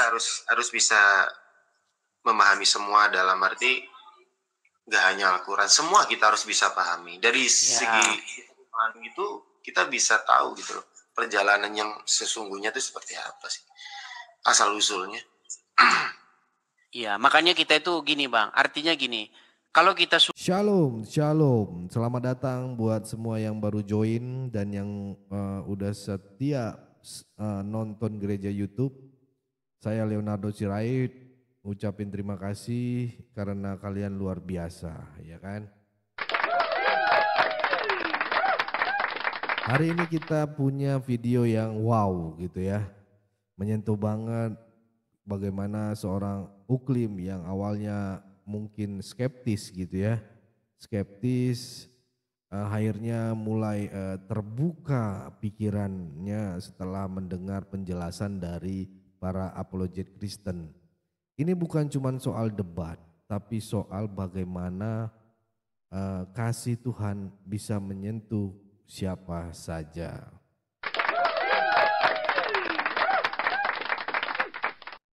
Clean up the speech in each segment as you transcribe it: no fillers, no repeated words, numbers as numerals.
harus bisa memahami semua, dalam arti nggak hanya Al-Quran, semua kita harus bisa pahami. Dari segi itu kita bisa tahu gitu loh, perjalanan yang sesungguhnya itu seperti apa sih, asal usulnya. Iya, makanya kita itu gini Bang, artinya gini, kalau kita Shalom, shalom. Selamat datang buat semua yang baru join dan yang udah setia nonton gereja YouTube. Saya Leonardo Sirait, ucapin terima kasih karena kalian luar biasa, ya kan? Hari ini kita punya video yang wow gitu ya. Menyentuh banget bagaimana seorang Uklim yang awalnya mungkin skeptis gitu ya. Skeptis akhirnya mulai terbuka pikirannya setelah mendengar penjelasan dari para apologet Kristen. Ini bukan cuma soal debat, tapi soal bagaimana kasih Tuhan bisa menyentuh siapa saja.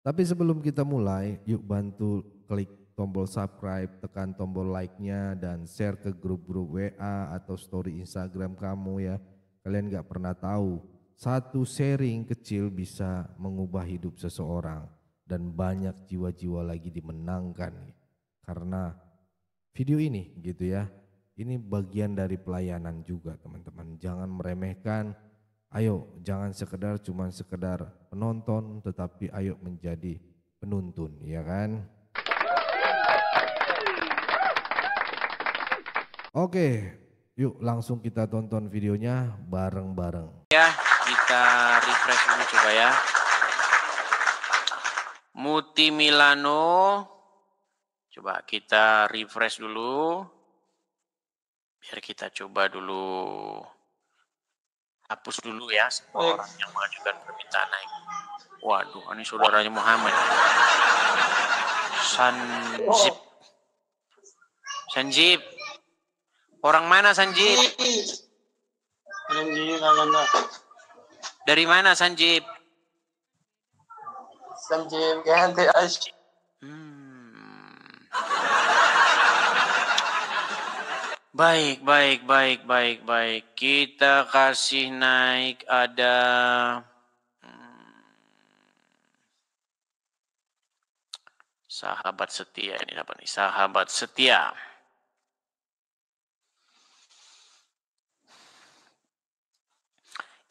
Tapi sebelum kita mulai, yuk bantu klik tombol subscribe, tekan tombol like-nya dan share ke grup-grup WA atau story Instagram kamu ya. Kalian gak pernah tahu, satu sharing kecil bisa mengubah hidup seseorang dan banyak jiwa-jiwa lagi dimenangkan karena video ini gitu ya. Ini bagian dari pelayanan juga teman-teman. Jangan meremehkan, ayo jangan cuma sekedar penonton, tetapi ayo menjadi penuntun, ya kan? Oke, yuk langsung kita tonton videonya bareng-bareng. ya, kita refresh dulu coba ya. Muti Milano, coba kita refresh dulu. Biar kita coba dulu hapus dulu ya semua orang yang mengajukan permintaan naik. Waduh, ini saudaranya Muhammad. Sanjib. Orang mana Sanjib? Dari mana Sanjib? Sanjib ganti Ash. Baik. Kita kasih naik ada sahabat setia ini apa nih? Sahabat setia.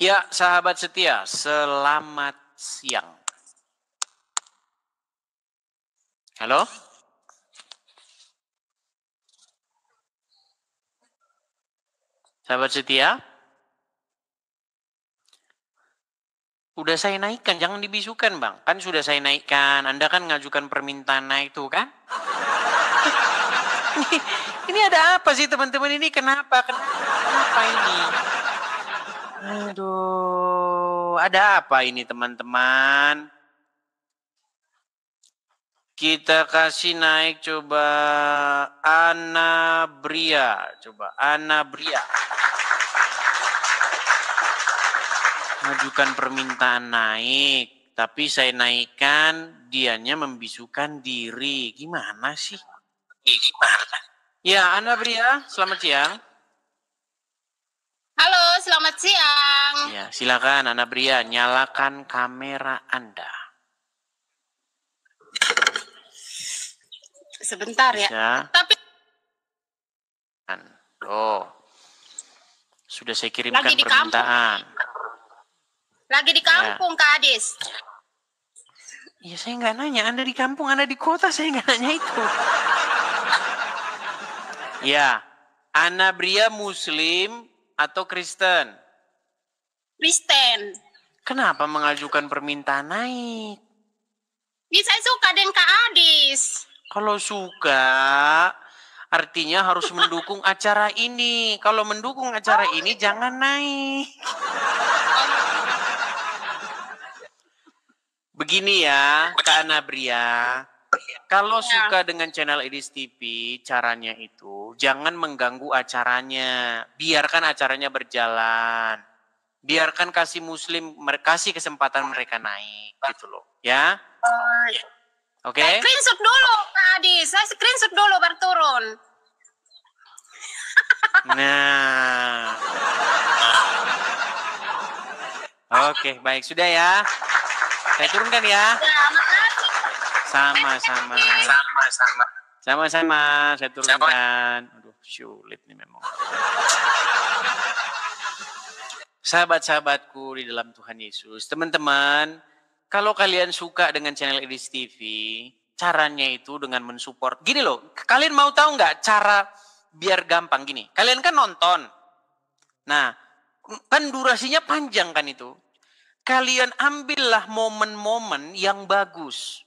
Ya, sahabat setia, selamat siang. Halo? Sahabat setia? Udah saya naikkan, jangan dibisukan Bang. Kan sudah saya naikkan, Anda kan ngajukan permintaan naik tuh kan? Ini ada apa sih teman-teman ini? Kenapa ini? Aduh, ada apa ini teman-teman? Kita kasih naik coba Ana Bria. Majukan permintaan naik, tapi saya naikkan, dianya membisukan diri. Gimana sih? Ya, Ana Bria, selamat siang. Halo, selamat siang. Ya, silakan Ana Bria, nyalakan kamera Anda. Sebentar bisa. Ya. Tapi sudah saya kirimkan permintaan. Lagi di kampung, Kak Adis. Ya, saya nggak nanya. Anda di kampung, Anda di kota, saya nggak nanya itu. Ya, Ana Bria Muslim atau Kristen? Kristen. Kenapa mengajukan permintaan naik? Saya suka dengan Kak Adis. Kalau suka, artinya harus mendukung acara ini. Kalau mendukung acara ini, jangan naik. Begini ya, Kak Ana Bria. Kalau suka dengan channel Edis TV, caranya itu jangan mengganggu acaranya. Biarkan acaranya berjalan. Biarkan kasih muslim, kasih kesempatan mereka naik gitu loh. Ya. Oke. Saya screenshot dulu Kak Adi. Saya screenshot dulu baru turun. Nah. Oke, baik. Sudah ya. Saya turunkan ya. Ya, makasih. Sama-sama. Sama-sama. Saya turunkan. Aduh, sulit nih memang. Sahabat-sahabatku di dalam Tuhan Yesus, teman-teman, kalau kalian suka dengan channel Edis TV, caranya itu dengan mensupport. Gini loh, kalian mau tahu nggak cara biar gampang gini? Kalian kan nonton, nah kan durasinya panjang kan itu. Kalian ambillah momen-momen yang bagus,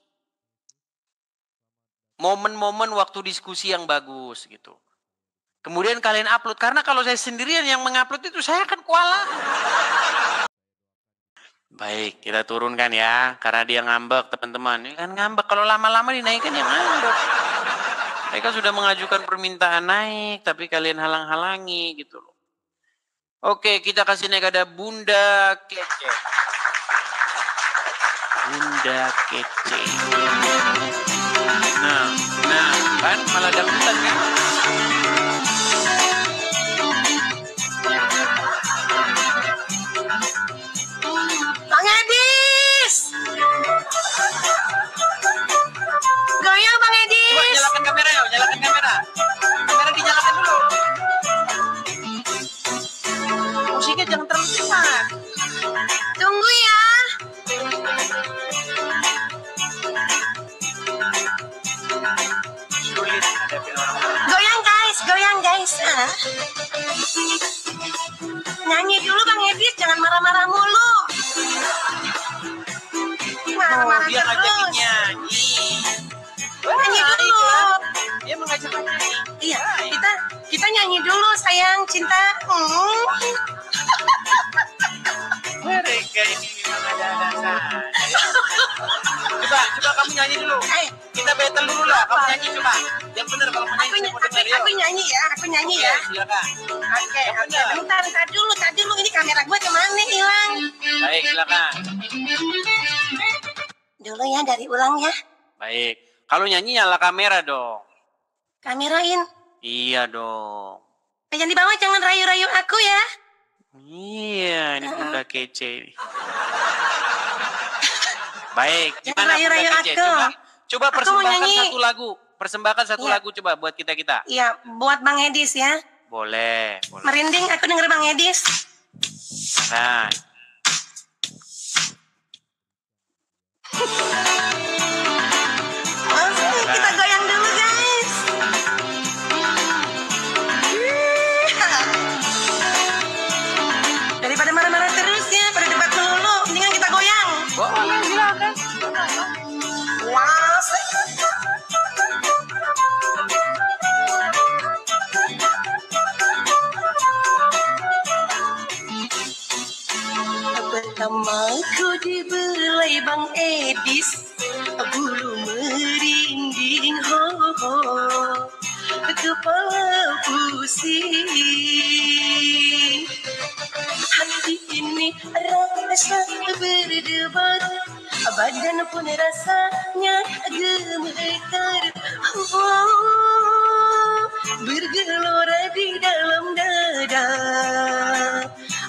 momen-momen waktu diskusi yang bagus gitu. Kemudian kalian upload, karena kalau saya sendirian yang mengupload itu saya akan kuala. Baik, kita turunkan ya, karena dia ngambek teman-teman. Ini kan ngambek, kalau lama-lama dinaikkan yang ngambek. Mereka sudah mengajukan permintaan naik, tapi kalian halang-halangi gitu loh. Oke, kita kasih naik ada Bunda Kece. Bunda Kece. Nah, kan malah dangdutan kan? Bang Edis. Goyang Bang Edis. Coba nyalakan kamera ya, nyalakan kamera. Kamera dinyalakan dulu. Musiknya jangan terlalu cepat. Tunggu ya. Sulit hadapi orang. Goyang guys. Nyanyi dulu Bang Edis, jangan marah-marah mulu. Marah-marah Dia ngajakin terus. nyanyi. Nyanyi dulu. Dia mengajak nyanyi. Iya, kita nyanyi dulu sayang, cinta. Mereka ini memang ada saja. Coba kamu nyanyi dulu. Kita battle dulu lah. Kamu nyanyi coba. Yang benar kalau mau nyanyi. Aku nyanyi ya, Silakan. Oke. Bentar dulu. Ini kamera gue kemana hilang? Baik, silakan. Dulu ya, dari ulang ya. Baik. Kalau nyanyi nyala kamera dong. Kamerain. Iya dong. Jangan di bawah, jangan rayu-rayu aku ya. Iya, ini Bunda Kece. Baik, Jangan gimana rayu-rayu Bunda Kece? aku. Coba Aku mau persembahkan nyanyi. satu lagu. Persembahkan satu lagu coba buat kita-kita. Iya, buat Bang Edis ya. Boleh. Merinding aku denger Bang Edis. Nah. Kita goyang dulu guys. Daripada marah-marah terus ya, pada debat melulu, mendingan kita goyang. Boleh, silakan. Wah, pertama ku dibelai Bang Edis, bulu merinding ho, kepala pusing. Hati ini rasa berdebar, badan pun rasanya gemetar. Bergelora di dalam dada,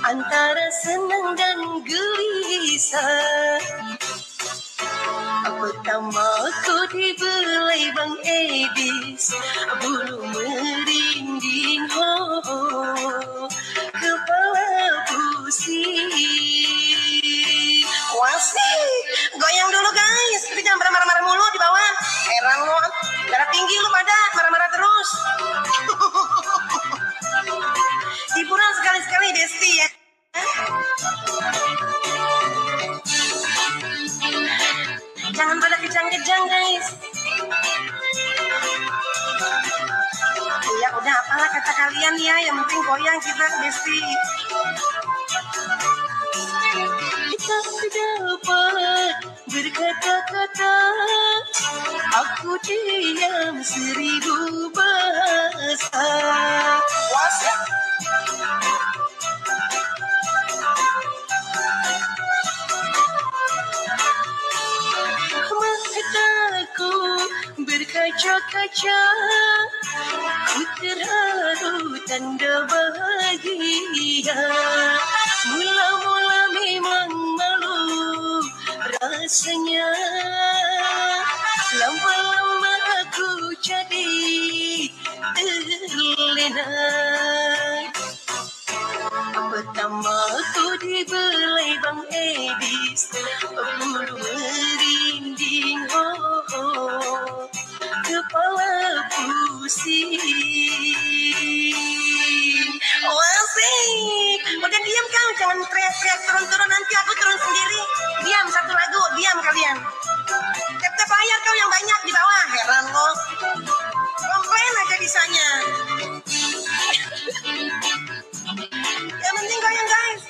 antara senang dan gelisah. Pertama ku dibelai Bang Edis, bulu merinding ho, kepala pusing. Wasih, goyang dulu guys, tapi jangan marah-marah mulu di bawah. Heran lo, darah tinggi lu pada marah-marah terus. Hiburan sekali-sekali Desti ya. Jangan pada kejang-kejang guys. Ya udah, apalah kata kalian ya, yang penting goyang kita Desti. Kita dapat berkata-kata, aku diam 1000 bahasa. berkaca-kaca, ku terharu tanda bahagia. Mula-mula memang malu rasanya, lama-lama aku jadi terlena. Pertama ku dibelai Bang Edis, bulu merinding, kepala pusing. Asik. Udah diam kau, jangan teriak-teriak turun-turun, nanti aku turun sendiri. Diam, satu lagu, diam kalian. Tep-tep bayar kau yang banyak di bawah, heran lo. Komplain aja bisanya. Yang penting goyang guys.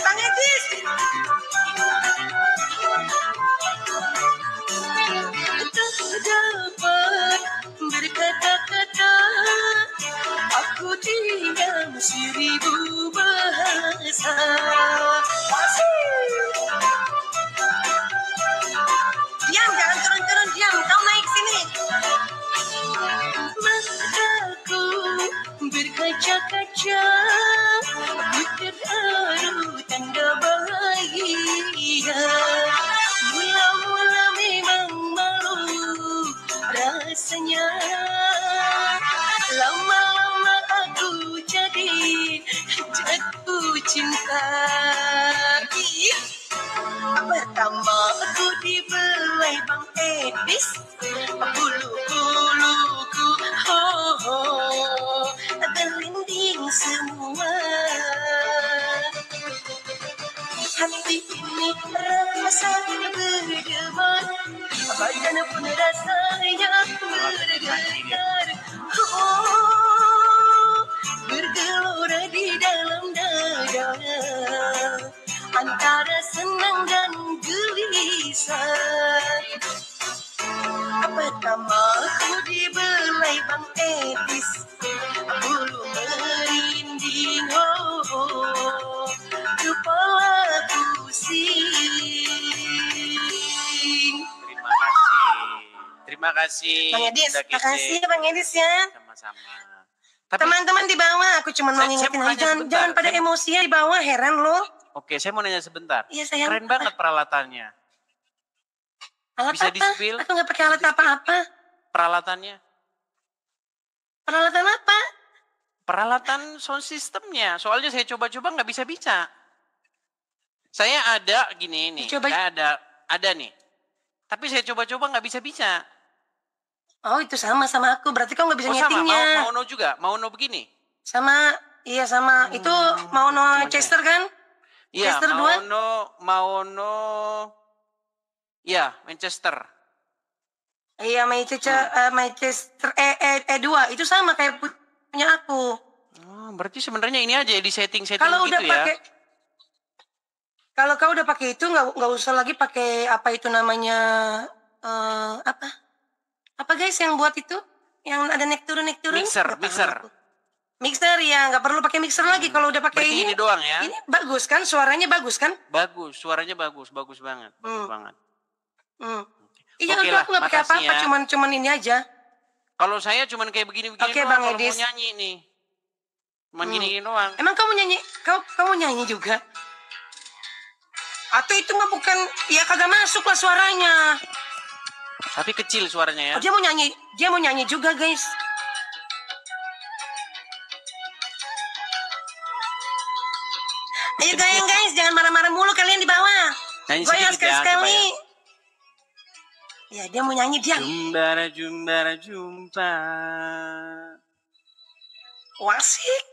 Bang Edis. Tak dapat berkata-kata, aku diam seribu bahasa. Diam, jangan turun-turun, diam. Kau naik sini. Mataku berkaca-kaca, ku terharu tanda bahagia. Mula-mula memang malu rasanya, lama-lama aku jadi jatuh cinta. Pertama aku dibelai Bang Edis, bulu-buluku terlinding semua. Hati ini rasa berdebar, badan pun rasanya bergetar, bergelora di dalam dada, antara senang dan gelisah. Pertama aku dibelai Bang Edis, bulu merinding, kepala pusing. Terima kasih. Bang Edis, makasih Bang Edis ya. Sama-sama. Teman-teman di bawah, aku cuma mau ngingetin aja, jangan pada emosi ya di bawah, heran lo. Oke, saya mau nanya sebentar. Iya sayang. Keren banget peralatannya. Alat Bisa apa? di-spill? Aku nggak pakai alat apa-apa. Peralatannya. Peralatan apa? Peralatan sound systemnya. Soalnya saya coba-coba nggak bisa-bisa. Saya ada gini nih. Coba. Saya ada nih. Tapi saya coba-coba nggak bisa-bisa. Oh itu sama aku. Berarti kau nggak bisa sama. nyetingnya. Mau juga. Mau begini. Sama. Iya sama. Itu mau Chester kan? Iya. Chester 2? Iya, Manchester. Iya, Manchester E2 itu sama kayak punya aku. Oh, berarti sebenarnya ini aja di setting-setting kalau gitu udah pakai, ya. Kalau kau udah pakai itu nggak usah lagi pakai apa itu namanya apa guys yang buat itu yang ada naik turun. Mixer ya, nggak perlu pakai mixer lagi kalau udah pakai ini doang ya. Ini bagus kan, suaranya bagus kan? Bagus, suaranya bagus banget, bagus banget. Iya, okay, aku nggak pakai apa-apa, ya. cuman ini aja. Kalau saya cuman kayak begini-begini okay, doang, Bang kalau Edis. mau nyanyi nih. Cuman gini-gini doang. Emang kamu nyanyi, kamu nyanyi juga? Atau itu mah bukan, ya kagak masuk lah suaranya. Tapi kecil suaranya ya. Oh, dia mau nyanyi juga guys. Ayo goyang guys, jangan marah-marah mulu kalian di bawah. Goyang sekali-sekali. Ya, dia mau nyanyi, diam. Jumpa. Wasik.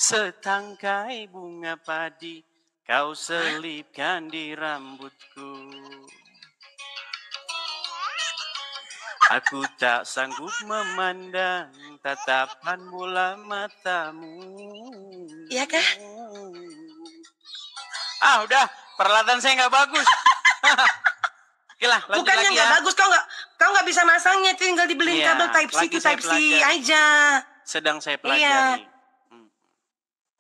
Setangkai bunga padi kau selipkan di rambutku. Aku tak sanggup memandang tatapan bola matamu. Iya kah? Ah udah, peralatan saya nggak bagus. Oke lah, lanjut bukannya lagi nggak ya. bagus, kau nggak bisa masangnya, tinggal dibeliin kabel Type C to Type C aja. Sedang saya pelajari. Iya.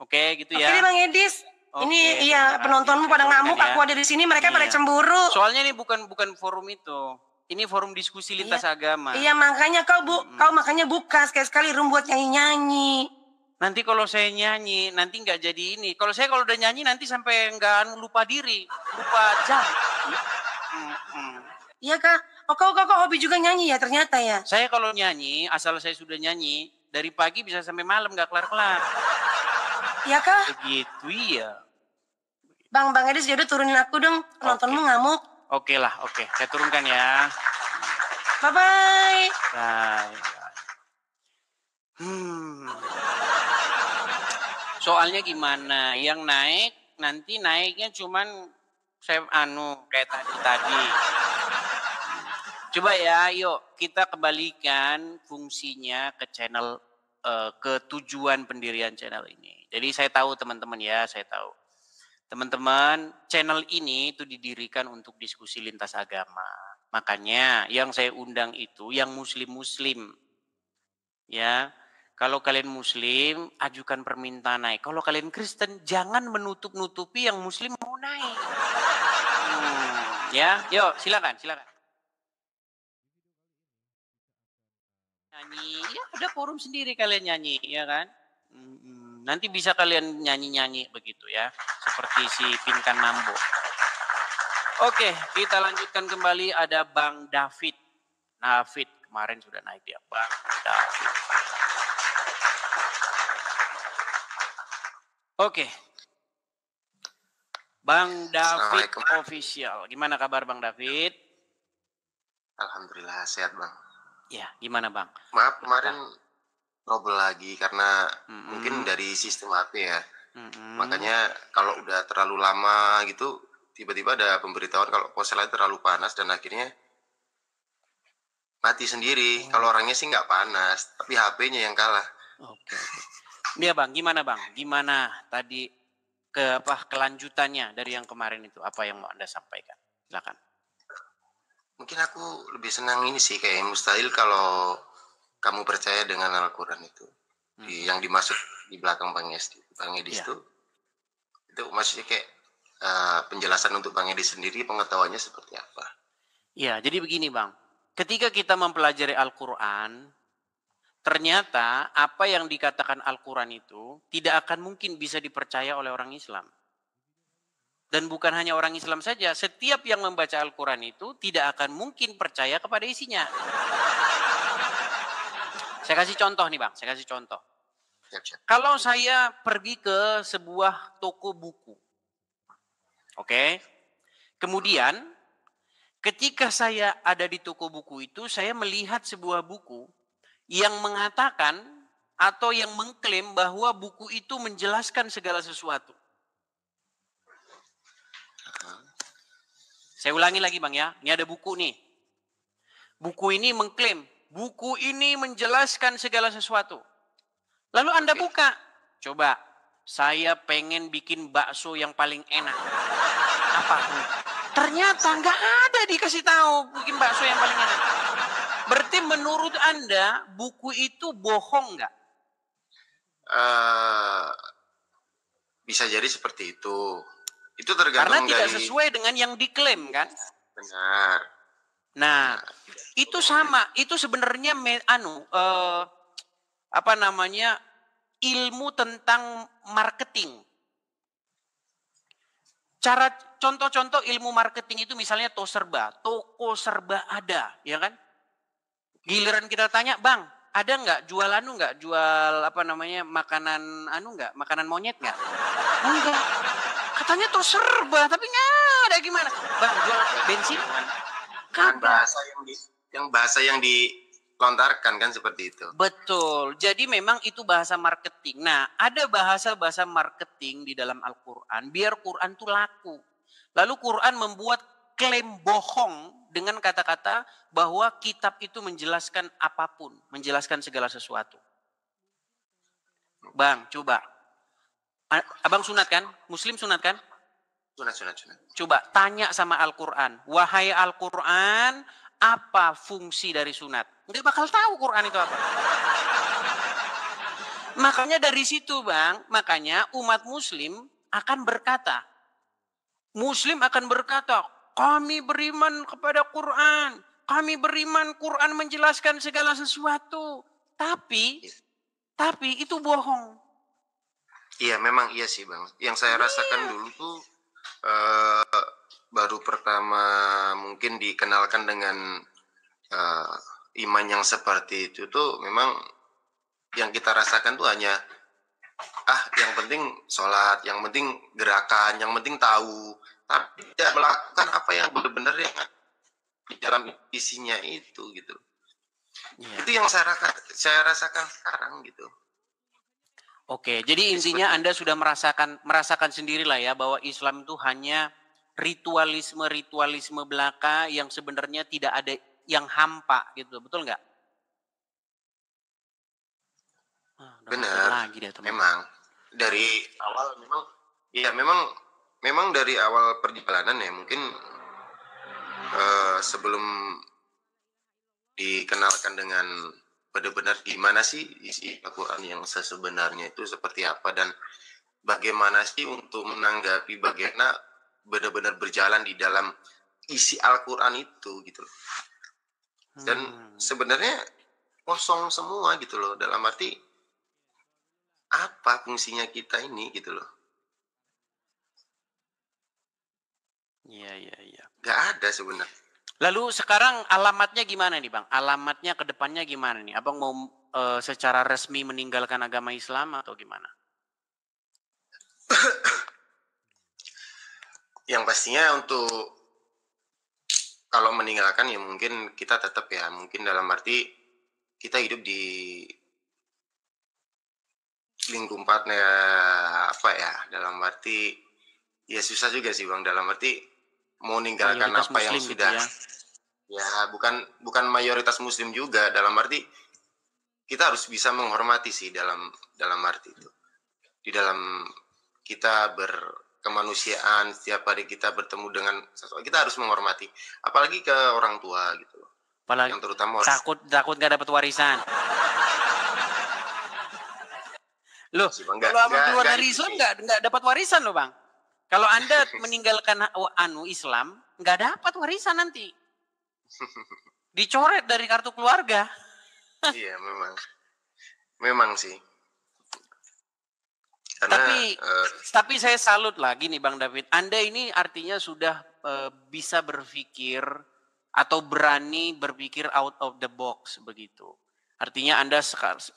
Oke, gitu Oke ya. deh Bang Edis. Ini iya penontonmu pada ngamuk, ya. aku ada di sini, mereka pada Iya. cemburu. Soalnya ini bukan forum itu. Ini forum diskusi lintas agama. Iya makanya kau makanya buka sekali-sekali room buat nyanyi-nyanyi. Nanti kalau saya nyanyi, nanti nggak jadi ini. Kalau udah nyanyi nanti sampai nggak lupa diri, lupa jam. Iya kak, kau hobi juga nyanyi ya ternyata ya. Saya kalau nyanyi, asal saya sudah nyanyi, dari pagi bisa sampai malam nggak kelar-kelar. Iya kak? Begitu iya. Bang Edis jadi turunin aku dong, penontonmu ngamuk. Oke lah, oke. Saya turunkan ya. Bye-bye. Bye. Soalnya gimana? Yang naik, nanti naiknya cuman saya kayak tadi. Coba ya, yuk kita kembalikan fungsinya ke channel, ke tujuan pendirian channel ini. Jadi saya tahu teman-teman ya, Teman-teman, channel ini itu didirikan untuk diskusi lintas agama. Makanya yang saya undang itu yang muslim-muslim. Ya, kalau kalian muslim, ajukan permintaan naik. Kalau kalian Kristen, jangan menutup-nutupi yang muslim mau naik. Ya, yuk silakan. Nyanyi, ya udah forum sendiri kalian nyanyi, ya kan? Nanti bisa kalian nyanyi-nyanyi begitu ya, seperti si Pinkan Mambo. Oke, kita lanjutkan kembali. Ada Bang David. Kemarin sudah naik dia, Bang David. Oke. Bang David official. Gimana kabar Bang David? Alhamdulillah sehat Bang. Ya, gimana Bang? Maaf kemarin trouble lagi karena mungkin dari sistem HP ya. Makanya kalau udah terlalu lama gitu, tiba-tiba ada pemberitahuan kalau ponsel terlalu panas dan akhirnya mati sendiri. Kalau orangnya sih nggak panas, tapi HP-nya yang kalah. Oke. Iya Bang, gimana Bang? Gimana tadi kelanjutannya dari yang kemarin itu? Apa yang mau Anda sampaikan? Silakan. Mungkin aku lebih senang ini sih, kayak mustahil kalau kamu percaya dengan Al-Quran itu. Yang dimaksud di belakang Bang Edis itu maksudnya kayak penjelasan untuk Bang Edis sendiri, pengetahuannya seperti apa? Ya, jadi begini Bang. Ketika kita mempelajari Al-Quran, ternyata apa yang dikatakan Al-Quran itu tidak akan mungkin bisa dipercaya oleh orang Islam. Dan bukan hanya orang Islam saja, setiap yang membaca Al-Quran itu tidak akan mungkin percaya kepada isinya. Saya kasih contoh nih Bang, Siap. Kalau saya pergi ke sebuah toko buku, oke? Kemudian ketika saya ada di toko buku itu, saya melihat sebuah buku yang mengatakan atau yang mengklaim bahwa buku itu menjelaskan segala sesuatu. Saya ulangi lagi Bang ya, ini ada buku nih. Buku ini mengklaim, buku ini menjelaskan segala sesuatu. Lalu Anda buka, coba, saya pengen bikin bakso yang paling enak. Apa? Ternyata nggak ada dikasih tahu bikin bakso yang paling enak. Berarti menurut Anda, buku itu bohong nggak? Bisa jadi seperti itu. Itu tergantung karena tidak dari... sesuai dengan yang diklaim kan? Benar. Nah, itu sama. Itu sebenarnya ilmu tentang marketing. Contoh-contoh ilmu marketing itu misalnya toko serba ada, ya kan? Giliran kita tanya, Bang, ada nggak jual makanan monyet nggak? Enggak. Katanya toko serba, tapi nggak ada gimana? Bang, jual bensin? Bahasa yang dilontarkan kan seperti itu. Betul. Jadi memang itu bahasa marketing. Nah, ada bahasa-bahasa marketing di dalam Al-Quran biar Quran itu laku. Lalu Quran membuat klaim bohong dengan kata-kata bahwa kitab itu menjelaskan apapun, menjelaskan segala sesuatu. Bang, coba. Abang sunat kan? Muslim sunat kan? Sunat. Coba tanya sama Al-Quran. Wahai Al-Quran, apa fungsi dari sunat? Nggak bakal tahu Quran itu apa. Makanya dari situ Bang, makanya umat Muslim akan berkata, Muslim akan berkata, kami beriman kepada Quran. Kami beriman Quran menjelaskan segala sesuatu. Tapi itu bohong. Iya, memang iya sih Bang. Yang saya rasakan dulu tuh baru pertama mungkin dikenalkan dengan iman yang seperti itu tuh memang yang kita rasakan tuh hanya yang penting sholat, yang penting gerakan, yang penting tahu, tapi tidak melakukan apa yang benar-benar yang di dalam isinya itu gitu. Itu yang saya rasakan sekarang gitu. Oke, jadi intinya Anda sudah merasakan sendirilah ya bahwa Islam itu hanya ritualisme belaka yang sebenarnya tidak ada yang hampa gitu, betul nggak? Benar. Memang dari awal memang dari awal perjalanan ya mungkin sebelum dikenalkan dengan benar-benar gimana sih isi Al-Quran yang sebenarnya itu seperti apa dan bagaimana sih untuk menanggapi bagaimana benar-benar berjalan di dalam isi Al-Quran itu gitu loh. Dan sebenarnya kosong semua gitu loh, dalam arti apa fungsinya kita ini gitu loh. Iya. Gak ada sebenarnya. Lalu sekarang alamatnya gimana nih Bang? Alamatnya ke depannya gimana nih? Abang mau secara resmi meninggalkan agama Islam atau gimana? Yang pastinya untuk kalau meninggalkan ya mungkin kita tetap ya, mungkin dalam arti kita hidup di lingkupnya dalam arti ya susah juga sih Bang, dalam arti mau meninggalkan mayoritas apa yang Muslim sudah gitu ya bukan mayoritas Muslim juga, dalam arti kita harus bisa menghormati sih dalam arti itu di dalam kita berkemanusiaan, setiap hari kita bertemu dengan sesuatu kita harus menghormati, apalagi ke orang tua gitu loh. Apalagi yang terutama takut nggak dapat warisan. Loh, kalau abang keluar dari Islam nggak dapat warisan loh Bang. Kalau Anda meninggalkan Islam, nggak dapat warisan nanti. Dicoret dari kartu keluarga. Iya, memang sih. Karena, tapi saya salut lah gini Bang David. Anda ini artinya sudah bisa berpikir atau berani berpikir out of the box begitu. Artinya Anda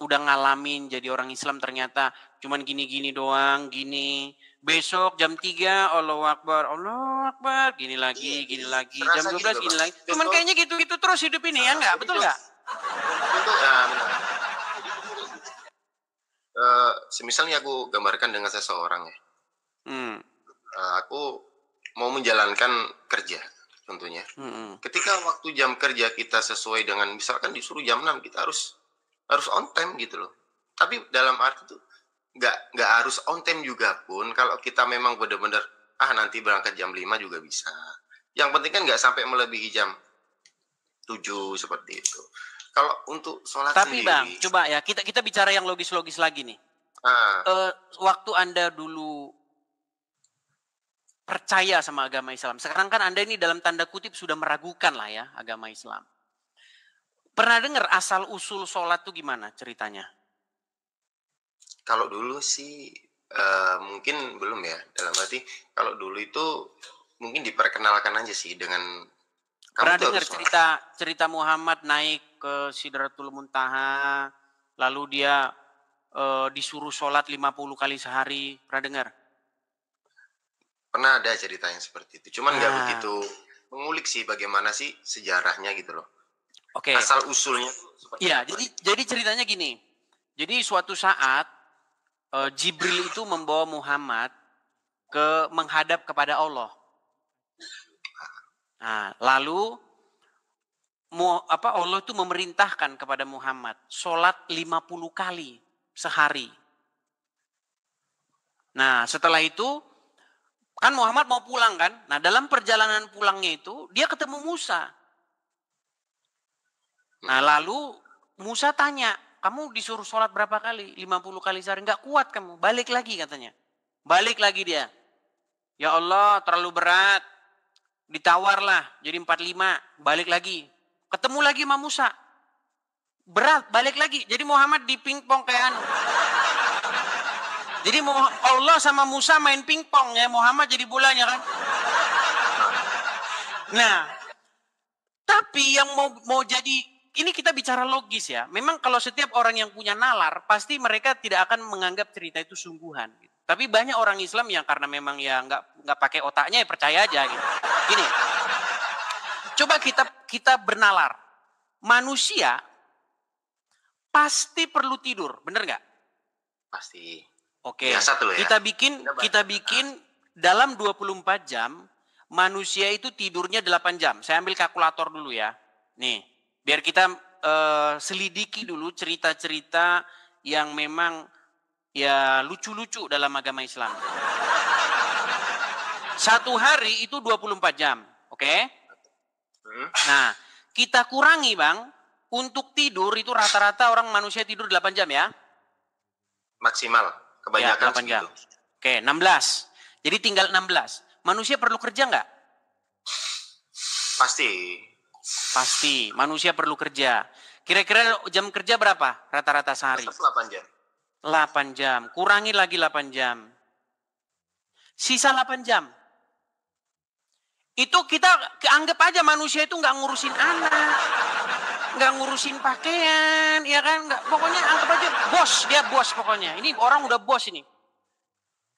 udah ngalamin jadi orang Islam ternyata cuman gini-gini doang, gini. Besok jam 3 Allahu Akbar, gini lagi. Jam 12 gitu, gini lagi. Cuman kayaknya gitu-gitu terus hidup ini ya enggak? Betul enggak? Betul, semisalnya aku gambarkan dengan seseorang ya. Aku mau menjalankan kerja tentunya. Ketika waktu jam kerja kita sesuai dengan misalkan disuruh jam 6 kita harus on time gitu loh. Tapi dalam arti itu nggak harus on time juga pun kalau kita memang benar-benar nanti berangkat jam 5 juga bisa. Yang penting kan nggak sampai melebihi jam 7 seperti itu. Kalau untuk sholat tapi sendiri, Bang, coba ya kita bicara yang logis-logis lagi nih. Waktu Anda dulu percaya sama agama Islam. Sekarang kan Anda ini dalam tanda kutip sudah meragukan lah ya agama Islam. Pernah dengar asal usul sholat tuh gimana ceritanya? Kalau dulu sih mungkin belum ya. Dalam arti kalau dulu itu mungkin diperkenalkan aja sih dengan pernah dengar cerita Muhammad naik ke Sidratul Muntaha, lalu dia disuruh sholat 50 kali sehari. Pernah dengar? Pernah ada cerita yang seperti itu. Cuman nggak begitu mengulik sih bagaimana sih sejarahnya gitu loh. Oke. Asal usulnya. Iya, jadi ceritanya gini. Jadi suatu saat Jibril itu membawa Muhammad menghadap kepada Allah. Nah, lalu Allah itu memerintahkan kepada Muhammad sholat 50 kali sehari. Nah, setelah itu kan Muhammad mau pulang kan? Nah, dalam perjalanan pulangnya itu dia ketemu Musa. Nah, lalu Musa tanya, kamu disuruh sholat berapa kali? 50 kali sehari. Enggak kuat kamu, balik lagi katanya. Balik lagi dia. Ya Allah, terlalu berat. Ditawarlah jadi 45, balik lagi. Ketemu lagi sama Musa. Berat, balik lagi. Jadi Muhammad di pingpong kayak anu. Jadi Allah sama Musa main pingpong ya, Muhammad jadi bolanya kan. Nah, tapi yang mau jadi, ini kita bicara logis ya. Memang kalau setiap orang yang punya nalar, pasti mereka tidak akan menganggap cerita itu sungguhan. Gitu. Tapi banyak orang Islam yang karena memang ya nggak pakai otaknya ya percaya aja gitu. Gini, coba kita bernalar. Manusia pasti perlu tidur, bener nggak? Pasti. Oke. Biasa tuh ya. Kita bikin dalam 24 jam. Manusia itu tidurnya 8 jam. Saya ambil kalkulator dulu ya. Nih, biar kita selidiki dulu cerita-cerita yang memang ya lucu-lucu dalam agama Islam. Satu hari itu 24 jam. Oke? Nah, kita kurangi Bang. Untuk tidur itu rata-rata orang manusia tidur 8 jam ya. Maksimal. Kebanyakan ya, 8 jam. Oke, 16. Jadi tinggal 16. Manusia perlu kerja nggak? Pasti. Manusia perlu kerja. Kira-kira jam kerja berapa rata-rata sehari? 8 jam. 8 jam. Kurangi lagi 8 jam. Sisa 8 jam. Itu kita anggap aja manusia itu nggak ngurusin anak. Nggak ngurusin pakaian. Ya kan? Nggak, pokoknya anggap aja bos. Dia bos pokoknya. Ini orang udah bos ini.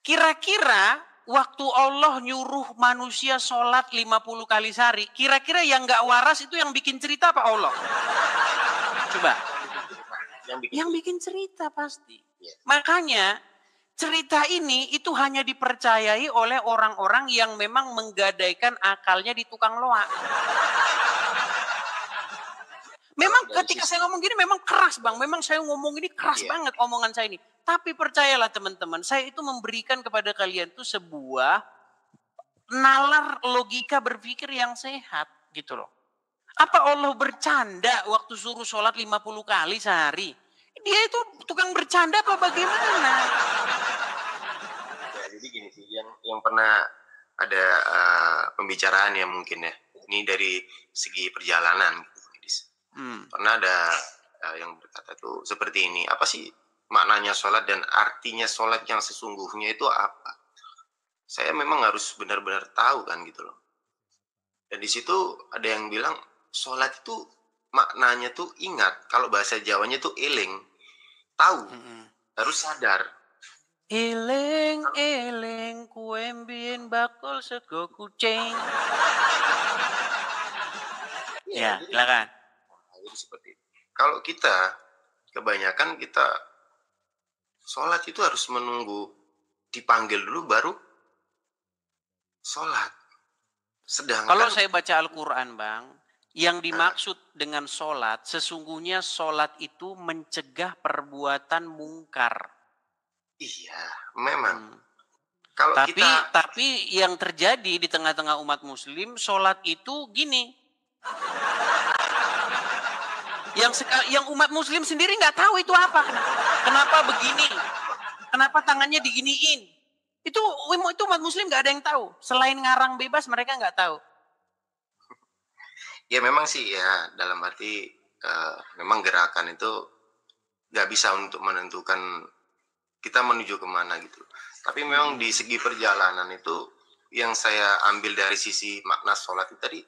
Kira-kira waktu Allah nyuruh manusia sholat 50 kali sehari, kira-kira yang gak waras itu yang bikin cerita apa Allah? Coba. Yang bikin cerita pasti. Makanya cerita ini itu hanya dipercayai oleh orang-orang yang memang menggadaikan akalnya di tukang loak. Memang ketika saya ngomong gini memang keras Bang. Memang saya ngomong ini keras banget omongan saya ini. Tapi percayalah teman-teman, saya itu memberikan kepada kalian itu sebuah nalar logika berpikir yang sehat gitu loh. Apa Allah bercanda waktu suruh sholat 50 kali sehari? Dia itu tukang bercanda apa bagaimana? Ya, jadi gini sih, yang pernah ada pembicaraan ya mungkin ya. Ini dari segi perjalanan. Pernah ada yang berkata tuh seperti ini, apa sih maknanya sholat dan artinya sholat yang sesungguhnya itu apa? Saya memang harus benar-benar tahu kan gitu loh. Dan di situ ada yang bilang sholat itu maknanya tuh ingat, kalau bahasa Jawanya tuh eling, tahu, harus sadar. Eling kuembien bakul sego kucing. Ya, silakan. Jadi seperti itu. Kalau kita kebanyakan kita sholat itu harus menunggu dipanggil dulu baru sholat. Sedangkan kalau saya baca Al-Quran Bang, yang dimaksud dengan sholat, sesungguhnya sholat itu mencegah perbuatan mungkar. Iya, memang. Kalau tapi yang terjadi di tengah-tengah umat Muslim, sholat itu gini. Yang umat Muslim sendiri nggak tahu itu apa. Kenapa begini? Kenapa tangannya diginiin? Itu umat Muslim nggak ada yang tahu. Selain ngarang bebas, mereka nggak tahu. Ya memang sih ya, dalam arti memang gerakan itu nggak bisa untuk menentukan kita menuju kemana gitu. Tapi memang di segi perjalanan itu yang saya ambil dari sisi makna sholat itu tadi,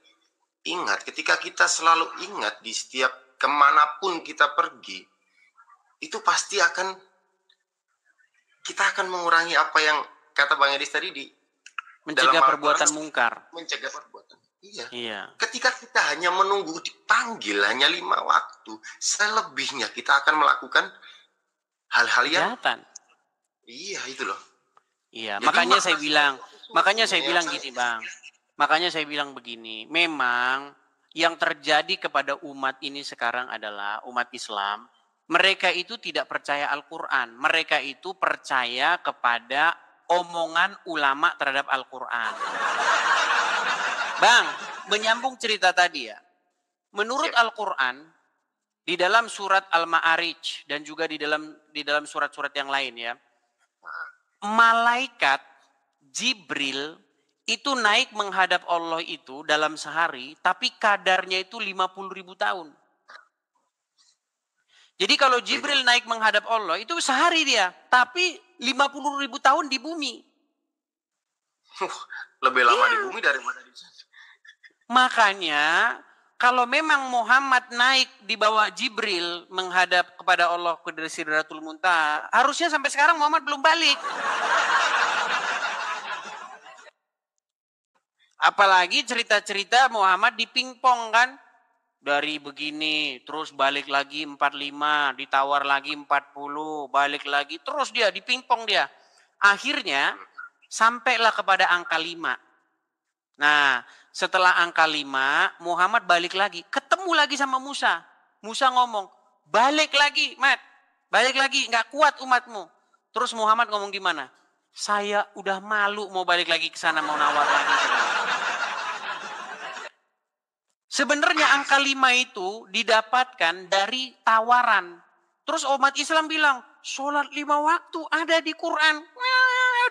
ingat ketika kita selalu ingat di setiap kemanapun kita pergi, itu pasti kita akan mengurangi apa yang kata Bang Edis tadi mencegah perbuatan mungkar. Mencegah perbuatan. Iya. Ketika kita hanya menunggu dipanggil hanya 5 waktu, selebihnya kita akan melakukan hal-hal yang kejahatan. Iya itu loh. Iya. Jadi makanya saya bilang gini Bang. Makanya saya bilang begini. Memang yang terjadi kepada umat ini sekarang adalah umat Islam, mereka itu tidak percaya Al-Quran. Mereka itu percaya kepada omongan ulama terhadap Al-Quran. Bang, menyambung cerita tadi ya. Menurut Al-Quran, di dalam surat Al-Ma'arij dan juga di dalam surat-surat yang lain ya, malaikat Jibril itu naik menghadap Allah itu dalam sehari, tapi kadarnya itu 50.000 tahun. Jadi kalau Jibril naik menghadap Allah itu sehari dia, tapi 50.000 tahun di bumi. Lebih lama di bumi daripada di sana. Makanya kalau memang Muhammad naik di bawah Jibril menghadap kepada Allah ke Sidratul Muntaha, harusnya sampai sekarang Muhammad belum balik. Apalagi cerita-cerita Muhammad di pingpong kan. Dari begini, terus balik lagi 45, ditawar lagi 40, balik lagi, terus dia di pingpong dia. Akhirnya sampailah kepada angka 5. Nah, setelah angka 5, Muhammad balik lagi, ketemu lagi sama Musa. Musa ngomong, balik lagi, Mat, balik lagi, nggak kuat umatmu. Terus Muhammad ngomong gimana? Saya udah malu mau balik lagi ke sana, mau nawar lagi. Sebenarnya angka 5 itu didapatkan dari tawaran. Terus umat Islam bilang, sholat 5 waktu ada di Quran.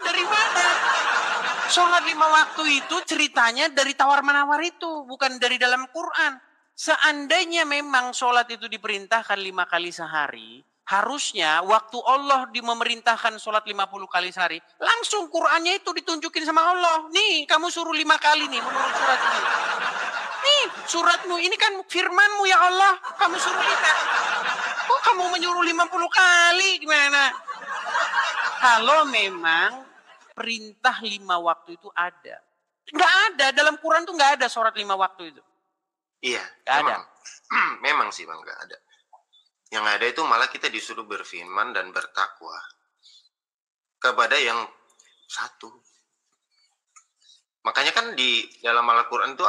Dari mana? Sholat 5 waktu itu ceritanya dari tawar-menawar itu, bukan dari dalam Quran. Seandainya memang sholat itu diperintahkan 5 kali sehari, harusnya waktu Allah memerintahkan sholat 50 kali sehari, langsung Qurannya itu ditunjukin sama Allah. Nih, kamu suruh 5 kali nih menurut surat ini. Nih, suratmu ini kan firmanmu ya Allah, kamu suruh lihat. Kok kamu menyuruh 50 kali, gimana? Kalau memang perintah 5 waktu itu ada. Nggak ada, dalam Quran tuh nggak ada sholat 5 waktu itu. Iya, nggak ada. Memang sih Bang, nggak ada. Yang ada itu malah kita disuruh berfirman dan bertakwa kepada yang satu. Makanya kan di dalam Al-Quran itu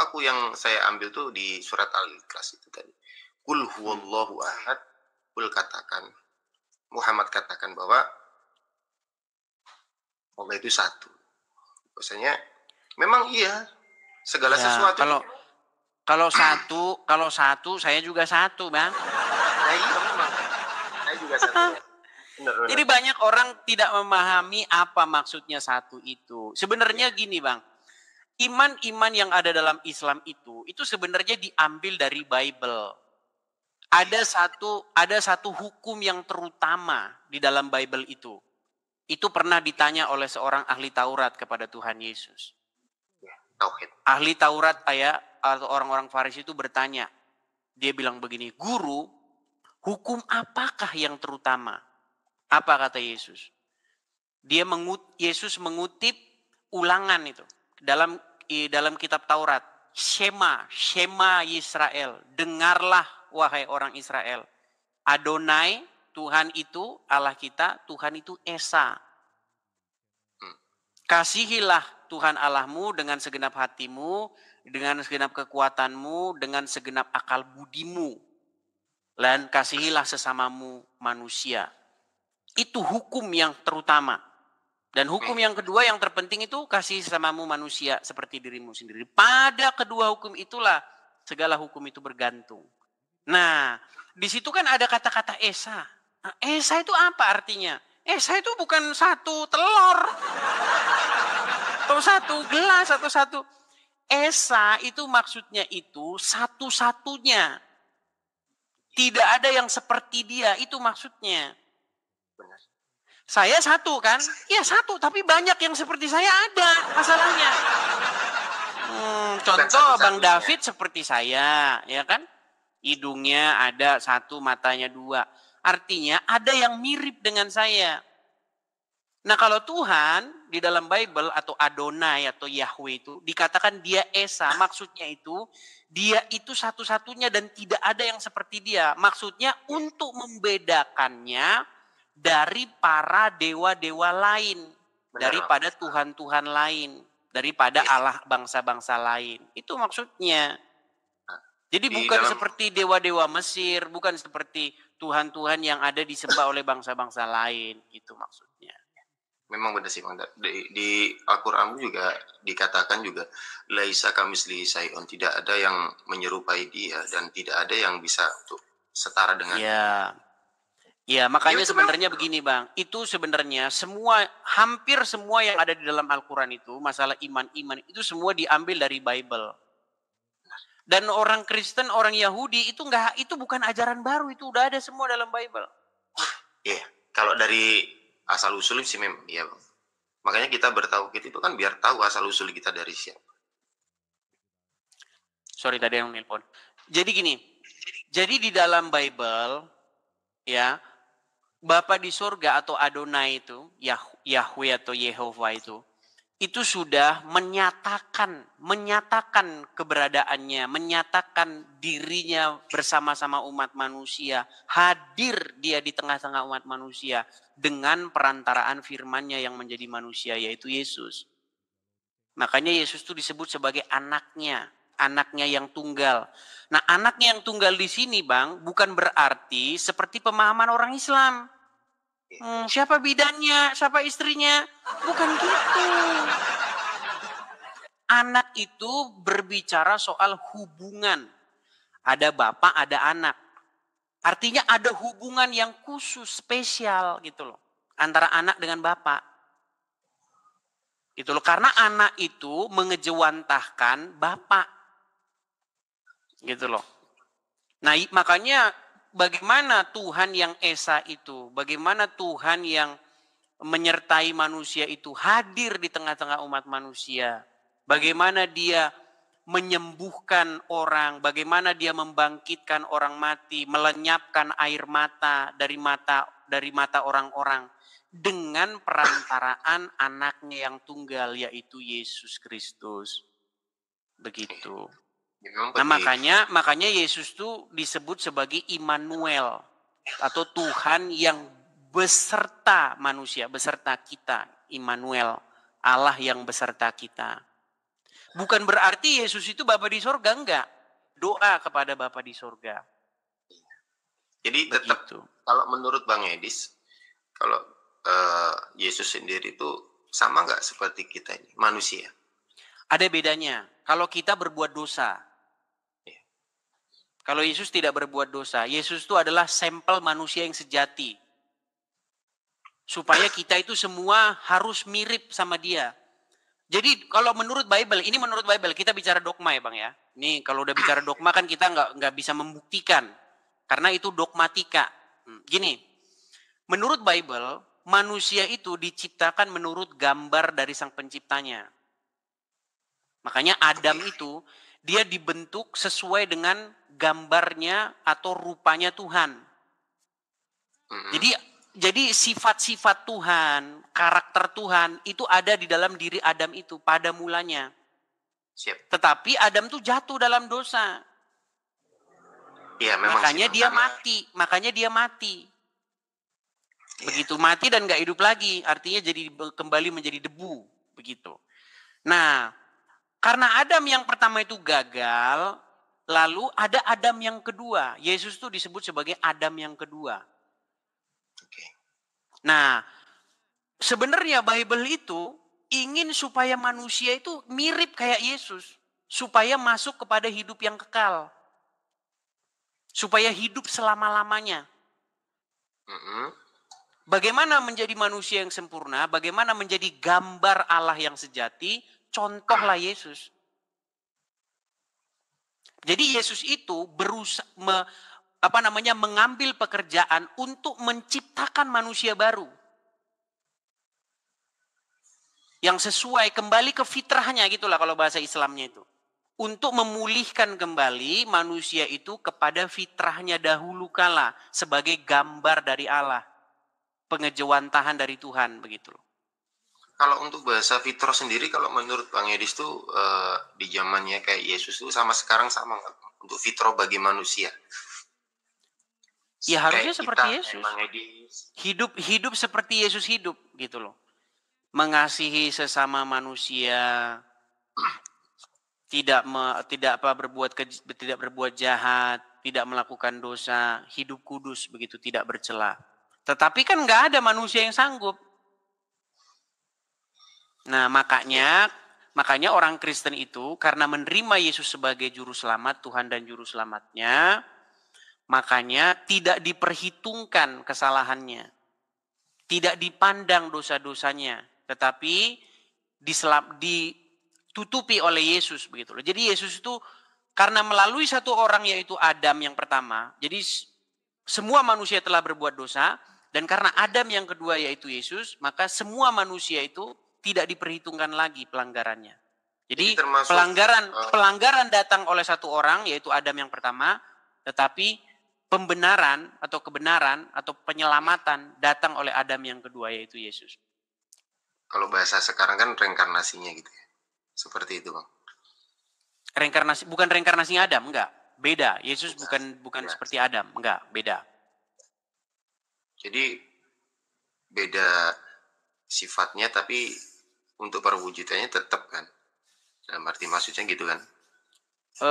saya ambil tuh di surat Al-Ikhlas itu tadi. Qul huwallahu ahad. Qul katakan. Muhammad katakan bahwa Allah itu satu. Maksudnya memang iya. Segala sesuatu. Kalau satu saya juga satu, Bang. Nah, iya memang. Saya juga satu. Benar. Jadi banyak orang tidak memahami apa maksudnya satu itu. Sebenarnya gini, Bang. Iman-iman yang ada dalam Islam itu sebenarnya diambil dari Bible. Ada satu hukum yang terutama di dalam Bible itu. Itu pernah ditanya oleh seorang ahli Taurat kepada Tuhan Yesus. Tauhid. Ahli Taurat atau orang-orang Farisi itu bertanya. Dia bilang begini, Guru, hukum apakah yang terutama? Apa kata Yesus? Yesus mengutip ulangan itu. Dalam kitab Taurat, Shema Yisrael, dengarlah wahai orang Israel. Adonai, Tuhan itu Allah kita, Tuhan itu Esa. Kasihilah Tuhan Allahmu dengan segenap hatimu, dengan segenap kekuatanmu, dengan segenap akal budimu. Dan kasihilah sesamamu manusia. Itu hukum yang terutama. Dan hukum yang kedua yang terpenting itu kasih sesamamu manusia seperti dirimu sendiri. Pada kedua hukum itulah segala hukum itu bergantung. Nah, di situ kan ada kata-kata Esa. Nah, Esa itu apa artinya? Esa itu bukan satu telur. Atau satu gelas atau satu. Esa itu maksudnya itu satu-satunya. Tidak ada yang seperti dia, itu maksudnya. Benar. Saya satu kan? Ya satu, tapi banyak yang seperti saya ada masalahnya. Contoh Bang David seperti saya, ya kan? Hidungnya ada satu, matanya dua. Artinya ada yang mirip dengan saya. Nah kalau Tuhan di dalam Bible atau Adonai atau Yahweh itu dikatakan dia Esa. Maksudnya itu dia itu satu-satunya dan tidak ada yang seperti dia. Maksudnya untuk membedakannya dari para dewa-dewa lain. Daripada Tuhan-Tuhan lain. Daripada Allah bangsa-bangsa lain. Itu maksudnya. Jadi bukan seperti dewa-dewa Mesir. Bukan seperti Tuhan-Tuhan yang ada disembah oleh bangsa-bangsa lain. Itu maksudnya. Memang benar sih Bang. Di Al-Quran juga dikatakan juga laisa kamislihi syai'un, tidak ada yang menyerupai dia dan tidak ada yang bisa untuk setara dengan ya. Ya, makanya itu sebenarnya begini Bang, itu sebenarnya hampir semua yang ada di dalam Al-Quran itu, masalah iman-iman, itu semua diambil dari Bible. Dan orang Kristen, orang Yahudi, itu bukan ajaran baru, itu udah ada semua dalam Bible. Iya, kalau dari asal-usul sih memang, ya Bang. Makanya kita bertauhid itu kan biar tahu asal-usul kita dari siapa. Sorry tadi yang nelpon. Jadi gini, jadi di dalam Bible, ya, Bapa di surga atau Adonai itu, Yahweh atau Yehova itu sudah menyatakan keberadaannya, menyatakan dirinya bersama-sama umat manusia, hadir dia di tengah-tengah umat manusia dengan perantaraan firman-Nya yang menjadi manusia, yaitu Yesus. Makanya Yesus itu disebut sebagai anaknya yang tunggal. Nah, anaknya yang tunggal di sini, Bang, bukan berarti seperti pemahaman orang Islam. Siapa bidannya, siapa istrinya? Bukan gitu. Anak itu berbicara soal hubungan. Ada bapak, ada anak. Artinya ada hubungan yang khusus, spesial gitu loh. Antara anak dengan bapak. Gitu loh. Karena anak itu mengejewantahkan bapak. Gitu loh. Nah, makanya bagaimana Tuhan yang Esa itu, bagaimana Tuhan yang menyertai manusia itu hadir di tengah-tengah umat manusia. Bagaimana dia menyembuhkan orang, bagaimana dia membangkitkan orang mati, melenyapkan air mata dari mata orang-orang dengan perantaraan anaknya yang tunggal, yaitu Yesus Kristus. Begitu. Nah, makanya Yesus itu disebut sebagai Immanuel atau Tuhan yang beserta manusia, beserta kita. Immanuel, Allah yang beserta kita. Bukan berarti Yesus itu Bapa di sorga, enggak. Doa kepada Bapa di sorga. Jadi tetap kalau menurut Bang Edis, kalau Yesus sendiri itu sama enggak seperti kita ini, manusia? Ada bedanya. Kalau kita berbuat dosa. Kalau Yesus tidak berbuat dosa, Yesus itu adalah sampel manusia yang sejati. Supaya kita itu semua harus mirip sama dia. Jadi kalau menurut Bible, ini menurut Bible, kita bicara dogma ya Bang ya. Ini kalau udah bicara dogma kan kita nggak bisa membuktikan. Karena itu dogmatika. Gini, menurut Bible, manusia itu diciptakan menurut gambar dari sang penciptanya. Makanya Adam itu, dia dibentuk sesuai dengan gambarnya atau rupanya Tuhan. Jadi sifat-sifat Tuhan, karakter Tuhan itu ada di dalam diri Adam itu pada mulanya. Siap. Tetapi Adam tuh jatuh dalam dosa. Iya, memang makanya dia mati. Begitu mati dan gak hidup lagi, artinya jadi kembali menjadi debu, begitu. Nah, karena Adam yang pertama itu gagal, lalu ada Adam yang kedua. Yesus itu disebut sebagai Adam yang kedua. Nah, sebenarnya Bible itu ingin supaya manusia itu mirip kayak Yesus. Supaya masuk kepada hidup yang kekal. Supaya hidup selama-lamanya. Bagaimana menjadi manusia yang sempurna, bagaimana menjadi gambar Allah yang sejati, contohlah Yesus. Jadi Yesus itu mengambil pekerjaan untuk menciptakan manusia baru. Yang sesuai kembali ke fitrahnya gitulah kalau bahasa Islamnya itu. Untuk memulihkan kembali manusia itu kepada fitrahnya dahulu kala sebagai gambar dari Allah. Pengejawantahan dari Tuhan begitu. Kalau untuk bahasa fitrah sendiri, kalau menurut Bang Edis tuh di zamannya kayak Yesus tuh sama sekarang sama nggak untuk fitrah bagi manusia? Ya harusnya seperti Yesus. Hidup seperti Yesus hidup gitu loh. Mengasihi sesama manusia, tidak berbuat jahat, tidak melakukan dosa, hidup kudus begitu, tidak bercela. Tetapi kan nggak ada manusia yang sanggup. Nah, makanya orang Kristen itu karena menerima Yesus sebagai juru selamat, Tuhan dan juru selamatnya, Makanya tidak diperhitungkan kesalahannya. Tidak dipandang dosa-dosanya, tetapi ditutupi oleh Yesus begitu loh. Jadi Yesus itu karena melalui satu orang yaitu Adam yang pertama, jadi semua manusia telah berbuat dosa, dan karena Adam yang kedua yaitu Yesus, maka semua manusia itu tidak diperhitungkan lagi pelanggarannya. Jadi pelanggaran datang oleh satu orang yaitu Adam yang pertama, tetapi pembenaran atau kebenaran atau penyelamatan datang oleh Adam yang kedua yaitu Yesus. Kalau bahasa sekarang kan reinkarnasinya gitu ya. Seperti itu, Bang. Reinkarnasi bukan reinkarnasinya Adam, enggak. Beda. Yesus bukan seperti Adam, enggak, beda. Jadi beda sifatnya tapi untuk perwujudannya tetap kan. Dalam arti maksudnya gitu kan.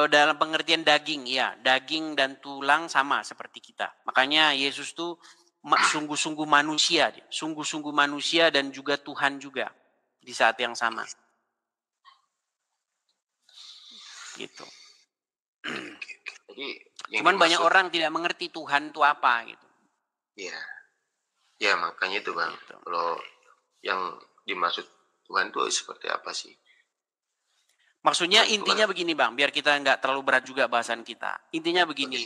Dalam pengertian daging, ya, daging dan tulang sama seperti kita. Makanya Yesus tuh sungguh-sungguh manusia, sungguh-sungguh manusia dan juga Tuhan juga di saat yang sama. Gitu. Jadi, cuman banyak orang tidak mengerti Tuhan itu apa gitu. Iya, ya makanya itu Bang. Gitu. Kalau yang dimaksud Tuhan itu seperti apa sih? Maksudnya intinya begini Bang, biar kita nggak terlalu berat juga bahasan kita. Intinya begini,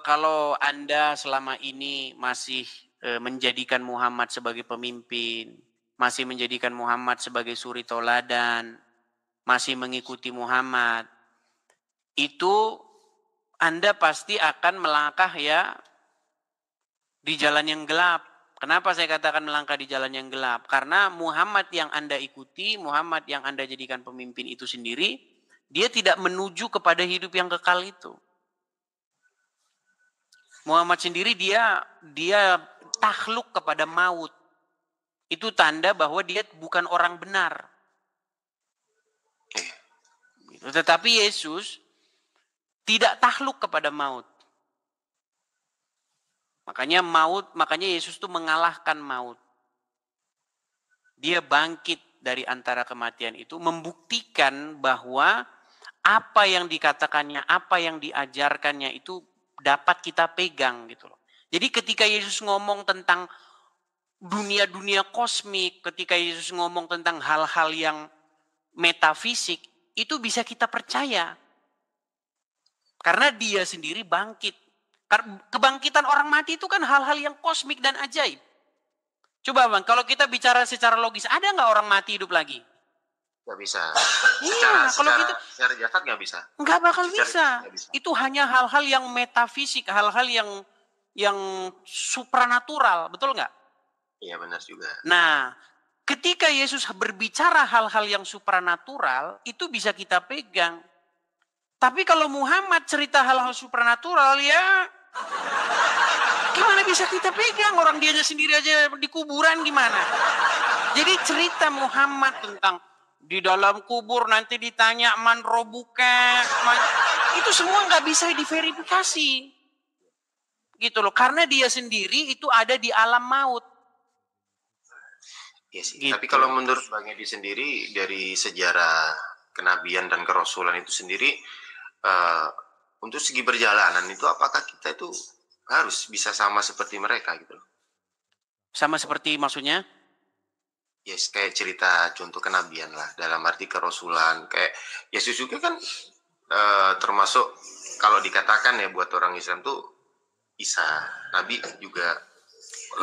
kalau Anda selama ini masih menjadikan Muhammad sebagai pemimpin, masih menjadikan Muhammad sebagai suri toladan, masih mengikuti Muhammad, itu Anda pasti akan melangkah ya di jalan yang gelap. Kenapa saya katakan melangkah di jalan yang gelap? Karena Muhammad yang Anda ikuti, Muhammad yang Anda jadikan pemimpin itu sendiri, dia tidak menuju kepada hidup yang kekal itu. Muhammad sendiri dia takluk kepada maut. Itu tanda bahwa dia bukan orang benar. Tetapi Yesus tidak takluk kepada maut. Makanya Yesus itu mengalahkan maut. Dia bangkit dari antara kematian itu, membuktikan bahwa apa yang dikatakannya, apa yang diajarkannya itu dapat kita pegang gitu loh. Jadi ketika Yesus ngomong tentang dunia-dunia kosmik, ketika Yesus ngomong tentang hal-hal yang metafisik, itu bisa kita percaya. Karena dia sendiri bangkit. Kebangkitan orang mati itu kan hal-hal yang kosmik dan ajaib. Coba Bang, kalau kita bicara secara logis, ada nggak orang mati hidup lagi? Nggak bisa. Iya, kalau gitu secara jasad nggak bisa. Nggak bakal bisa. Itu hanya hal-hal yang metafisik, hal-hal yang supranatural, betul nggak? Iya benar juga. Nah, ketika Yesus berbicara hal-hal yang supranatural, itu bisa kita pegang. Tapi kalau Muhammad cerita hal-hal supranatural, ya gimana bisa kita pegang? Orang dianya sendiri aja di kuburan gimana? Jadi cerita Muhammad tentang di dalam kubur nanti ditanya man robuka, itu semua nggak bisa diverifikasi. Gitu loh, karena dia sendiri itu ada di alam maut. Iya sih. Gitu. Tapi kalau menurut Bang Edi sendiri dari sejarah kenabian dan kerasulan itu sendiri, untuk segi perjalanan itu apakah kita itu harus bisa sama seperti mereka gitu loh? Sama seperti maksudnya? Yes, kayak cerita contoh kenabian lah, dalam arti kerasulan. Kayak Yesus juga kan termasuk kalau dikatakan ya buat orang Islam tuh Isa, Nabi juga.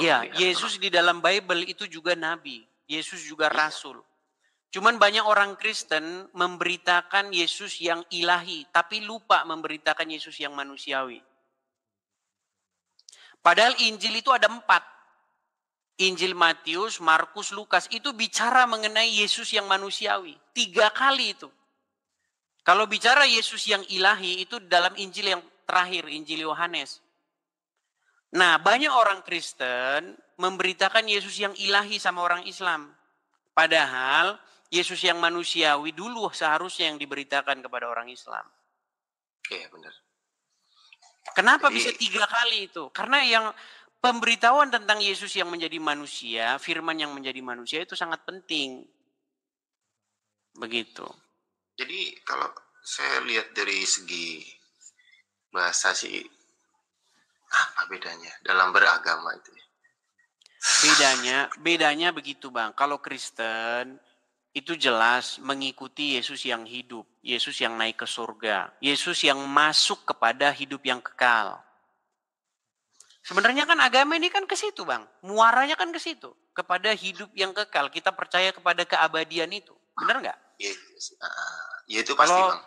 Iya, Yesus di dalam Bible itu juga Nabi. Yesus juga Rasul. Cuman banyak orang Kristen memberitakan Yesus yang ilahi, tapi lupa memberitakan Yesus yang manusiawi. Padahal Injil itu ada 4. Injil Matius, Markus, Lukas itu bicara mengenai Yesus yang manusiawi. 3 kali itu. Kalau bicara Yesus yang ilahi itu dalam Injil yang terakhir, Injil Yohanes. Nah, banyak orang Kristen memberitakan Yesus yang ilahi sama orang Islam. Padahal Yesus yang manusiawi dulu seharusnya yang diberitakan kepada orang Islam. Iya benar. Kenapa bisa 3 kali itu? Karena yang pemberitahuan tentang Yesus yang menjadi manusia, firman yang menjadi manusia itu sangat penting. Begitu. Jadi kalau saya lihat dari segi bahasa sih apa bedanya dalam beragama itu? Bedanya begitu Bang. Kalau Kristen itu jelas mengikuti Yesus yang hidup, Yesus yang naik ke surga, Yesus yang masuk kepada hidup yang kekal. Sebenarnya kan agama ini kan ke situ Bang, muaranya kan ke situ, kepada hidup yang kekal. Kita percaya kepada keabadian itu, benar nggak? Ya itu pasti Bang.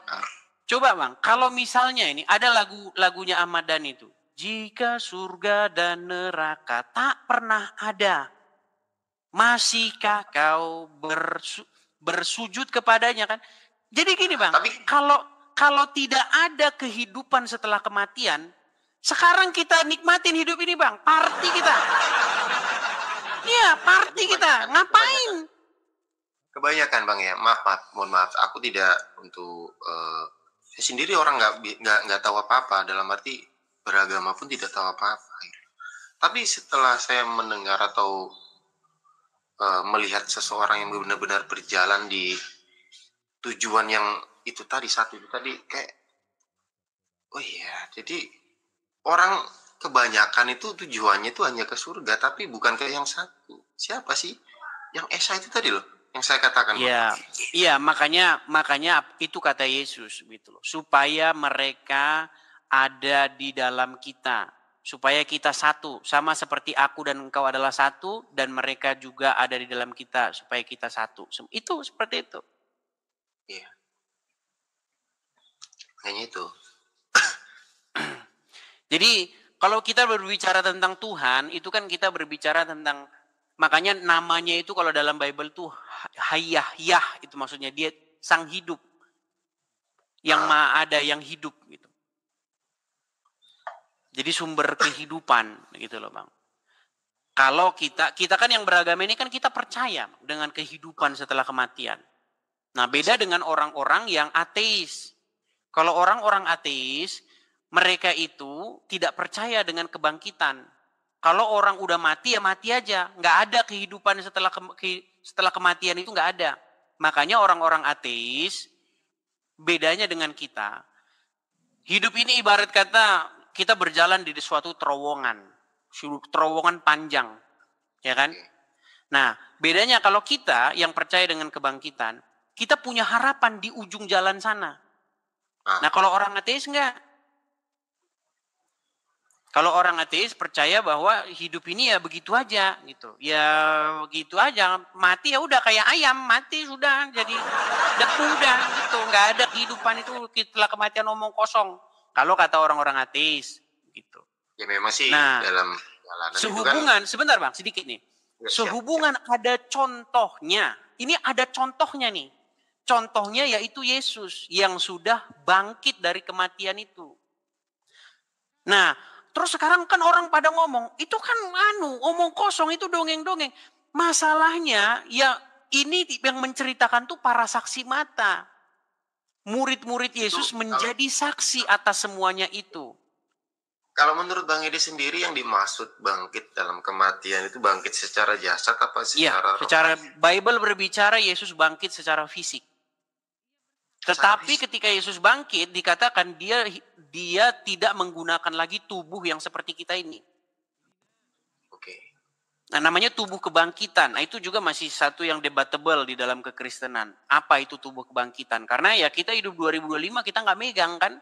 Coba Bang, kalau misalnya ini ada lagunya Ahmad Dhani itu, jika surga dan neraka tak pernah ada, masihkah kau bersujud kepadanya kan? Jadi gini Bang, kalau tidak ada kehidupan setelah kematian, sekarang kita nikmatin hidup ini Bang, party kita. Iya, party kita. Ngapain? Kebanyakan Bang ya, mohon maaf, aku tidak untuk saya sendiri orang nggak tahu apa-apa, dalam arti beragama pun tidak tahu apa-apa. Tapi setelah saya mendengar atau melihat seseorang yang benar-benar berjalan di tujuan yang itu tadi, kayak oh iya, jadi orang kebanyakan itu tujuannya itu hanya ke surga, tapi bukan ke yang satu. Siapa sih? Yang Esa itu tadi loh, yang saya katakan. Iya, makanya itu kata Yesus gitu loh. Supaya mereka ada di dalam kita, supaya kita satu, sama seperti aku dan engkau adalah satu, dan mereka juga ada di dalam kita, supaya kita satu. Itu seperti itu. Iya. Hanya itu. Jadi kalau kita berbicara tentang Tuhan, itu kan kita berbicara tentang, makanya namanya itu kalau dalam Bible tuh Hayah, itu maksudnya dia sang hidup. Yang maha ada, yang hidup gitu. Jadi sumber kehidupan gitu loh Bang. Kalau kita kan yang beragama ini kan kita percaya dengan kehidupan setelah kematian. Nah beda dengan orang-orang yang ateis. Kalau orang-orang ateis, mereka itu tidak percaya dengan kebangkitan. Kalau orang udah mati ya mati aja. Nggak ada kehidupan setelah kematian itu nggak ada. Makanya orang-orang ateis, bedanya dengan kita. Hidup ini ibarat kata kita berjalan di suatu terowongan. Terowongan panjang. Ya kan? Nah bedanya kalau kita yang percaya dengan kebangkitan, kita punya harapan di ujung jalan sana. Nah kalau orang ateis enggak. Kalau orang ateis percaya bahwa hidup ini ya begitu aja gitu. Ya begitu aja, mati ya udah kayak ayam, mati sudah jadi debu udah gitu. Enggak ada kehidupan itu setelah kematian omong kosong. Kalau kata orang-orang ateis gitu. Ya memang sih dalam jalanan sehubungan itu kan, sebentar Bang, sedikit nih. Sehubungan ada contohnya. Ini ada contohnya nih. Contohnya yaitu Yesus yang sudah bangkit dari kematian itu. Nah, terus sekarang kan orang pada ngomong, itu kan omong kosong, itu dongeng-dongeng. Masalahnya ya ini yang menceritakan tuh para saksi mata. Murid-murid Yesus menjadi saksi atas semuanya itu. Kalau menurut Bang Edi sendiri yang dimaksud bangkit dalam kematian itu bangkit secara jasad apa secara secara Bible berbicara Yesus bangkit secara fisik. Tetapi ketika Yesus bangkit dikatakan dia tidak menggunakan lagi tubuh yang seperti kita ini. Oke. Nah namanya tubuh kebangkitan. Nah itu juga masih satu yang debatable di dalam kekristenan. Apa itu tubuh kebangkitan? Karena ya kita hidup 2025 kita nggak megang kan.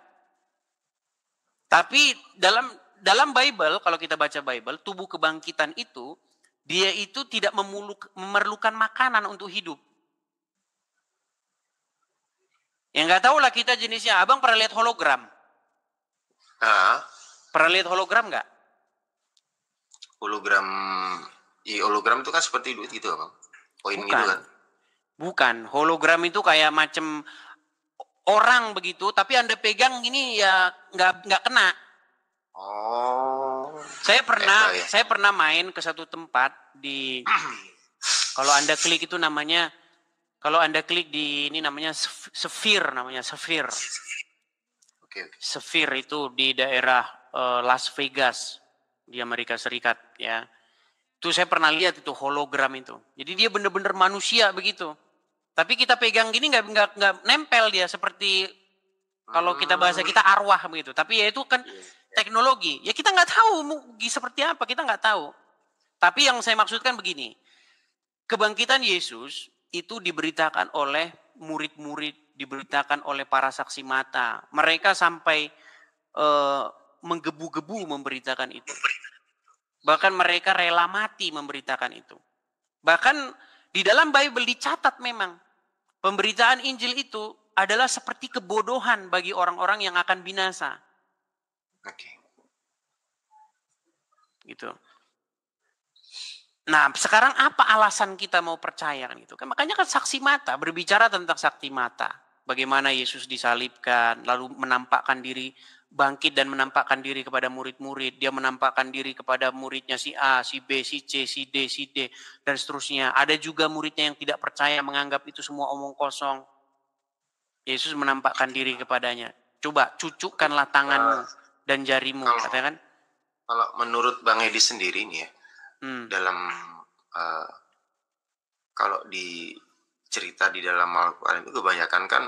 Tapi dalam Bible, kalau kita baca Bible, tubuh kebangkitan itu, dia itu tidak memerlukan makanan untuk hidup. Ya nggak tahu lah kita jenisnya. Abang pernah lihat hologram? Pernah lihat hologram nggak? Hologram itu kan seperti duit gitu Bang? Koin gitu kan? Bukan, hologram itu kayak macam orang begitu, tapi Anda pegang gini ya nggak kena. Oh. Saya pernah main ke satu tempat di kalau Anda klik itu namanya, kalau Anda klik di ini namanya Sphere namanya Sphere. Oke. Sphere itu di daerah Las Vegas di Amerika Serikat ya. Itu saya pernah lihat itu hologram itu. Jadi dia benar-benar manusia begitu. Tapi kita pegang gini nggak nempel dia seperti Kalau kita bahasa kita arwah begitu. Tapi ya itu kan teknologi. Ya kita nggak tahu seperti apa, kita nggak tahu. Tapi yang saya maksudkan begini. Kebangkitan Yesus itu diberitakan oleh murid-murid, diberitakan oleh para saksi mata. Mereka sampai menggebu-gebu memberitakan itu. Bahkan mereka rela mati memberitakan itu. Bahkan di dalam Bible dicatat memang pemberitaan Injil itu adalah seperti kebodohan bagi orang-orang yang akan binasa. Oke. Gitu. Nah, sekarang apa alasan kita mau percaya kan gitu? Kan makanya kan saksi mata berbicara tentang saksi mata. Bagaimana Yesus disalibkan, lalu menampakkan diri, bangkit dan menampakkan diri kepada murid-murid. Dia menampakkan diri kepada muridnya si A, si B, si C, si D, si D, dan seterusnya. Ada juga muridnya yang tidak percaya, menganggap itu semua omong kosong. Yesus menampakkan diri kepadanya. Coba cucukkanlah tanganmu dan jarimu, katakan. Kalau menurut Bang Edi sendiri nih ya, dalam kalau di cerita di dalam Al-Quran itu kebanyakan kan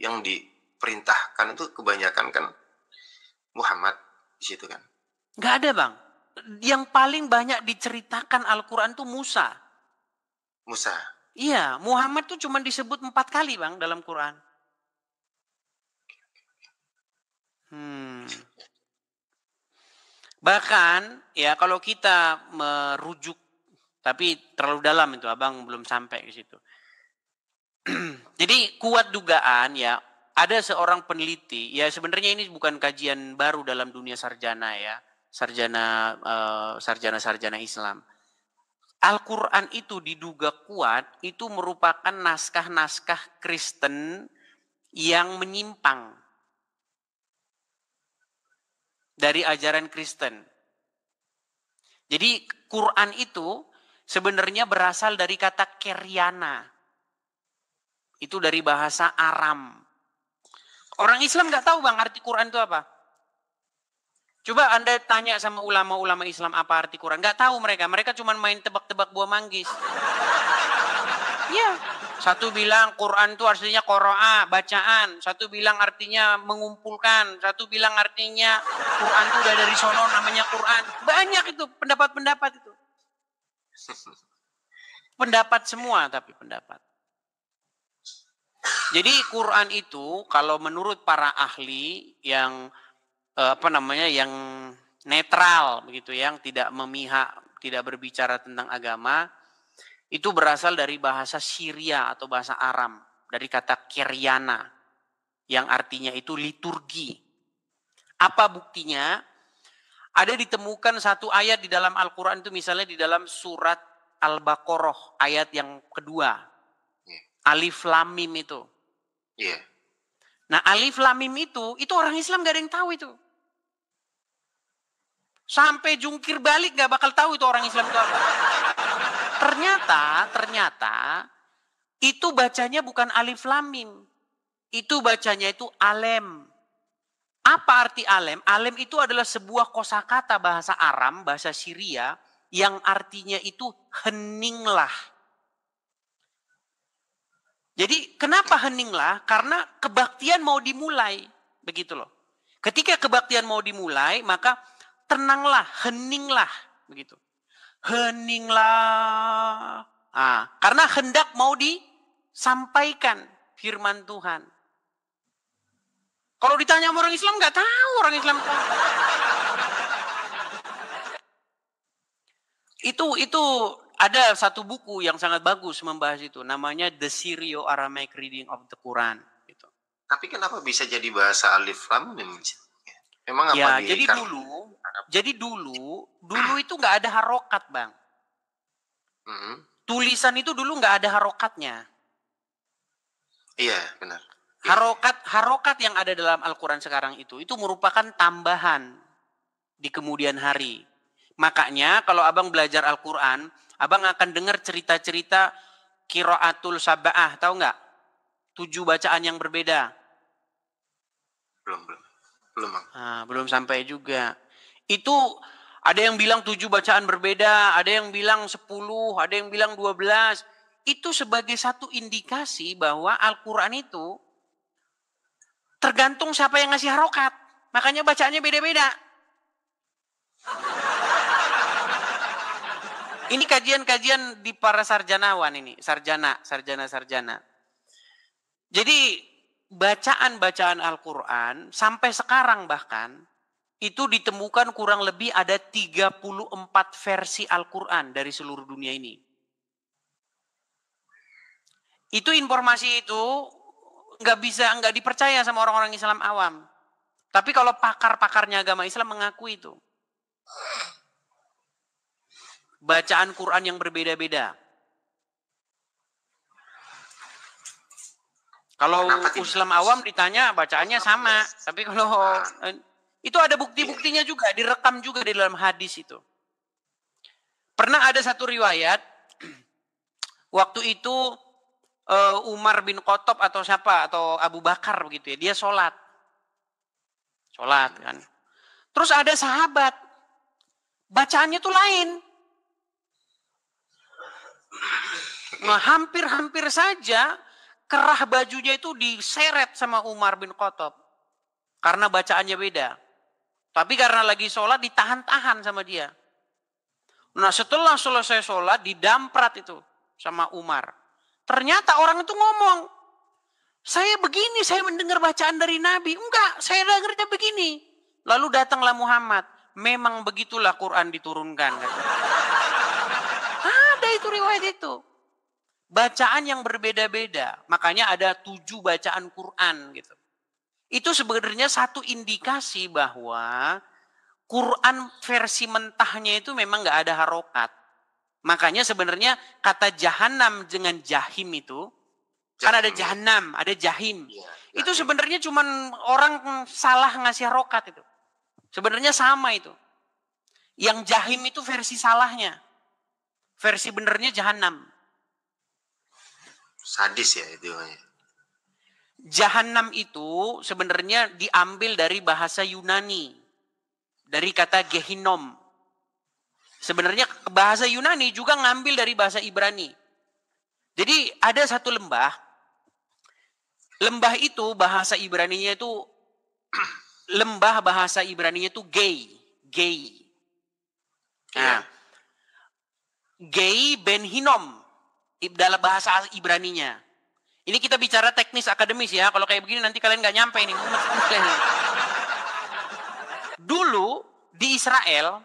yang diperintahkan itu kebanyakan kan Muhammad di situ kan? Nggak ada Bang. Yang paling banyak diceritakan Al-Quran itu Musa. Musa. Iya, Muhammad tuh cuma disebut 4 kali Bang dalam Quran. Bahkan ya kalau kita merujuk, tapi terlalu dalam itu Abang belum sampai ke situ. Jadi kuat dugaan ya, ada seorang peneliti, ya sebenarnya ini bukan kajian baru dalam dunia sarjana ya, sarjana Islam. Al-Quran itu diduga kuat, itu merupakan naskah-naskah Kristen yang menyimpang dari ajaran Kristen. Jadi Quran itu sebenarnya berasal dari kata keryana. Itu dari bahasa Aram. Orang Islam nggak tahu Bang arti Quran itu apa. Coba Anda tanya sama ulama-ulama Islam apa arti Quran. Nggak tahu mereka. Mereka cuma main tebak-tebak buah manggis. Ya. Satu bilang Quran itu artinya qiraah, bacaan. Satu bilang artinya mengumpulkan. Satu bilang artinya Quran itu udah dari sono namanya Quran. Banyak itu pendapat-pendapat itu. Pendapat semua tapi pendapat. Jadi Quran itu kalau menurut para ahli yang yang netral begitu, yang tidak memihak, tidak berbicara tentang agama, itu berasal dari bahasa Syria atau bahasa Aram, dari kata keryana yang artinya itu liturgi. Apa buktinya? Ada ditemukan satu ayat di dalam Al-Quran itu, misalnya di dalam surat Al-Baqarah ayat yang kedua. Alif Lam Mim itu. Iya. Nah Alif Lam Mim itu orang Islam gak ada yang tahu itu. Sampai jungkir balik gak bakal tahu itu orang Islam itu apa. Ternyata itu bacanya bukan Alif Lam Mim. Itu bacanya itu Alem. Apa arti Alem? Alem itu adalah sebuah kosakata bahasa Aram, bahasa Syria, yang artinya itu heninglah. Jadi kenapa heninglah? Karena kebaktian mau dimulai. Begitu loh. Ketika kebaktian mau dimulai, maka tenanglah, heninglah. Begitu. Heninglah. Karena hendak mau disampaikan firman Tuhan. Kalau ditanya sama orang Islam, nggak tahu orang Islam. Itu ada satu buku yang sangat bagus membahas itu, namanya The Syro-Aramaic Reading of the Quran. Gitu. Tapi kenapa bisa jadi bahasa Alif Lam Mim? Memang ya, apa jadi dulu itu nggak ada harokat, Bang. Tulisan itu dulu nggak ada harokatnya. Iya, benar. Harokat yang ada dalam Al-Quran sekarang itu merupakan tambahan di kemudian hari. Makanya kalau abang belajar Al-Quran, abang akan dengar cerita-cerita qiraatul sab'ah, tahu nggak? 7 bacaan yang berbeda. Belum sampai juga. Itu ada yang bilang 7 bacaan berbeda, ada yang bilang 10, ada yang bilang 12. Itu sebagai satu indikasi bahwa Al-Quran itu Tergantung siapa yang ngasih harokat. Makanya bacaannya beda-beda. Ini kajian-kajian di para sarjanawan ini. Sarjana. Jadi bacaan-bacaan Al-Quran sampai sekarang bahkan itu ditemukan kurang lebih ada 34 versi Al-Quran dari seluruh dunia ini. Itu informasi itu nggak dipercaya sama orang-orang Islam awam. Tapi kalau pakar-pakarnya agama Islam mengakui itu. Bacaan Quran yang berbeda-beda. Kalau Islam awam ditanya bacaannya sama. Tapi kalau itu ada bukti-buktinya juga, direkam juga di dalam hadis itu. Pernah ada satu riwayat, waktu itu Umar bin Khattab atau siapa, atau Abu Bakar begitu ya, dia sholat kan. Terus ada sahabat, bacaannya tuh lain. Nah, hampir-hampir saja kerah bajunya itu diseret sama Umar bin Khattab. Karena bacaannya beda. Tapi karena lagi sholat ditahan-tahan sama dia. Nah, setelah selesai sholat didamprat itu sama Umar. Ternyata orang itu ngomong, saya begini, saya mendengar bacaan dari Nabi. Enggak, saya dengarnya begini. Lalu datanglah Muhammad. Memang begitulah Quran diturunkan. Ada itu riwayat itu. Bacaan yang berbeda-beda. Makanya ada 7 bacaan Quran gitu. Itu sebenarnya satu indikasi bahwa Quran versi mentahnya itu memang nggak ada harokat. Makanya sebenarnya kata jahanam dengan jahim itu, kan ada jahanam, ada jahim. Itu sebenarnya cuman orang salah ngasih harokat itu. Sebenarnya sama itu. Yang jahim itu versi salahnya. Versi benernya jahanam. Sadis ya itu. Jahanam itu sebenarnya diambil dari bahasa Yunani. Dari kata gehinom. Sebenarnya bahasa Yunani juga ngambil dari bahasa Ibrani. Jadi ada satu lembah. Lembah itu bahasa Ibraninya itu lembah bahasa Ibraninya itu gay. Nah, gay ben hinom dalam bahasa Ibraninya. Ini kita bicara teknis akademis ya. Kalau kayak begini nanti kalian nggak nyampe ini. Dulu di Israel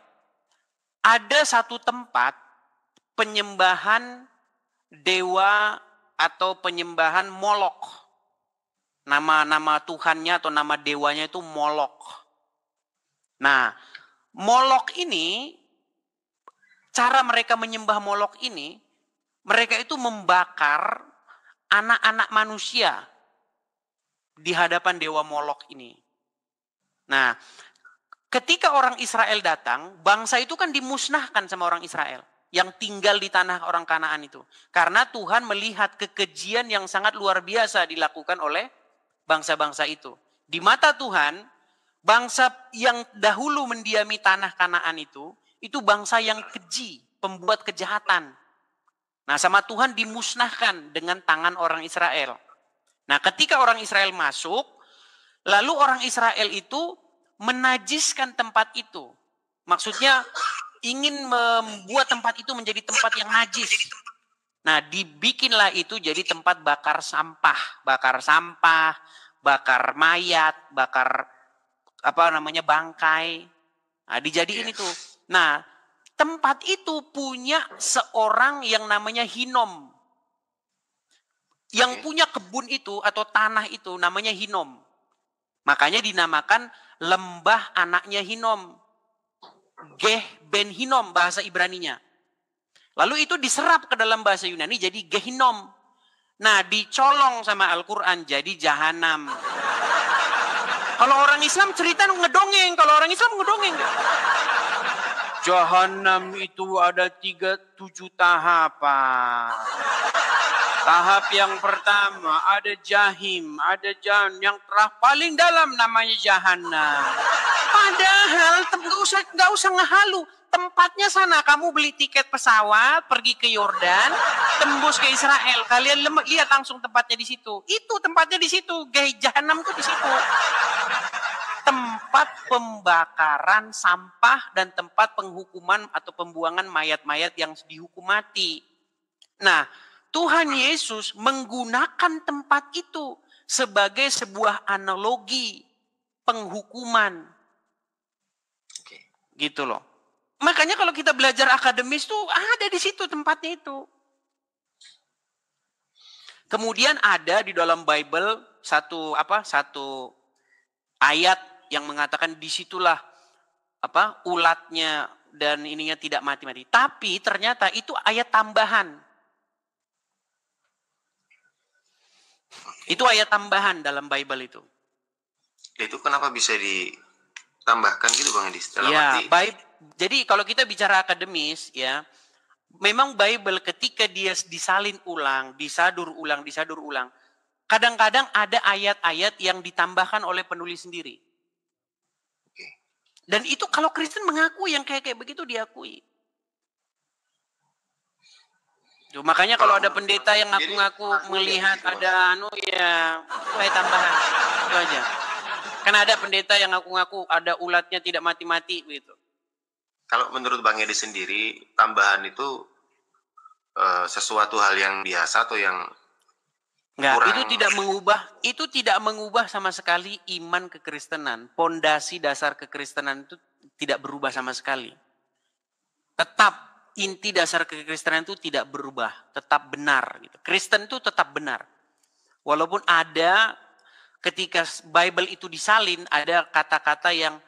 ada satu tempat penyembahan dewa atau penyembahan Molok. Nama Tuhannya atau nama dewanya itu Molok. Nah, Molok ini, cara mereka menyembah Molok ini, mereka itu membakar anak-anak manusia di hadapan dewa Molok ini. Nah, ketika orang Israel datang, bangsa itu kan dimusnahkan sama orang Israel yang tinggal di tanah orang Kanaan itu. Karena Tuhan melihat kekejian yang sangat luar biasa dilakukan oleh bangsa-bangsa itu. Di mata Tuhan, bangsa yang dahulu mendiami tanah Kanaan itu bangsa yang keji, pembuat kejahatan. Nah, sama Tuhan dimusnahkan dengan tangan orang Israel. Nah, ketika orang Israel masuk, lalu orang Israel itu menajiskan tempat itu. Maksudnya ingin membuat tempat itu menjadi tempat yang najis. Nah, dibikinlah itu jadi tempat bakar sampah, bakar mayat, bakar bangkai. Nah, dijadiin itu. Nah, tempat itu punya seorang yang namanya Hinom. Yang punya kebun itu atau tanah itu namanya Hinom. Makanya dinamakan lembah anaknya Hinom. Geh ben Hinom bahasa Ibraninya. Lalu itu diserap ke dalam bahasa Yunani jadi Gehinom. Nah, dicolong sama Al-Quran jadi Jahanam. Kalau orang Islam cerita ngedongeng. Kalau orang Islam ngedongeng. Jahanam itu ada 7 tahapan. Tahap yang pertama ada jahim, ada jahanam yang paling dalam namanya jahanam. Padahal nggak usah ngehalu. Tempatnya sana, kamu beli tiket pesawat, pergi ke Yordan, tembus ke Israel, kalian lihat langsung tempatnya di situ. Itu tempatnya di situ, Jahanam tuh di situ. Tempat pembakaran sampah dan tempat penghukuman atau pembuangan mayat-mayat yang dihukum mati. Nah, Tuhan Yesus menggunakan tempat itu sebagai sebuah analogi penghukuman. Gitu loh. Makanya kalau kita belajar akademis tuh ada di situ tempatnya itu. Kemudian ada di dalam Bible satu ayat yang mengatakan disitulah ulatnya dan ininya tidak mati-mati. Tapi ternyata itu ayat tambahan. Itu ayat tambahan dalam Bible itu. Itu kenapa bisa ditambahkan gitu Bang Edis? Jadi kalau kita bicara akademis ya, memang Bible ketika dia disalin ulang, disadur ulang, kadang-kadang ada ayat-ayat yang ditambahkan oleh penulis sendiri. Dan itu kalau Kristen mengakui yang kayak begitu diakui. Makanya kalau ada pendeta yang ngaku-ngaku melihat ada kayak tambahan itu aja. Kan ada pendeta yang ngaku-ngaku ada ulatnya tidak mati-mati begitu. Kalau menurut Bang Edi sendiri, tambahan itu sesuatu hal yang biasa atau yang enggak, kurang... itu tidak mengubah sama sekali iman kekristenan. Pondasi dasar kekristenan itu tidak berubah sama sekali. Tetap inti dasar kekristenan itu tidak berubah, tetap benar gitu. Kristen itu tetap benar. Walaupun ada ketika Bible itu disalin ada kata-kata yang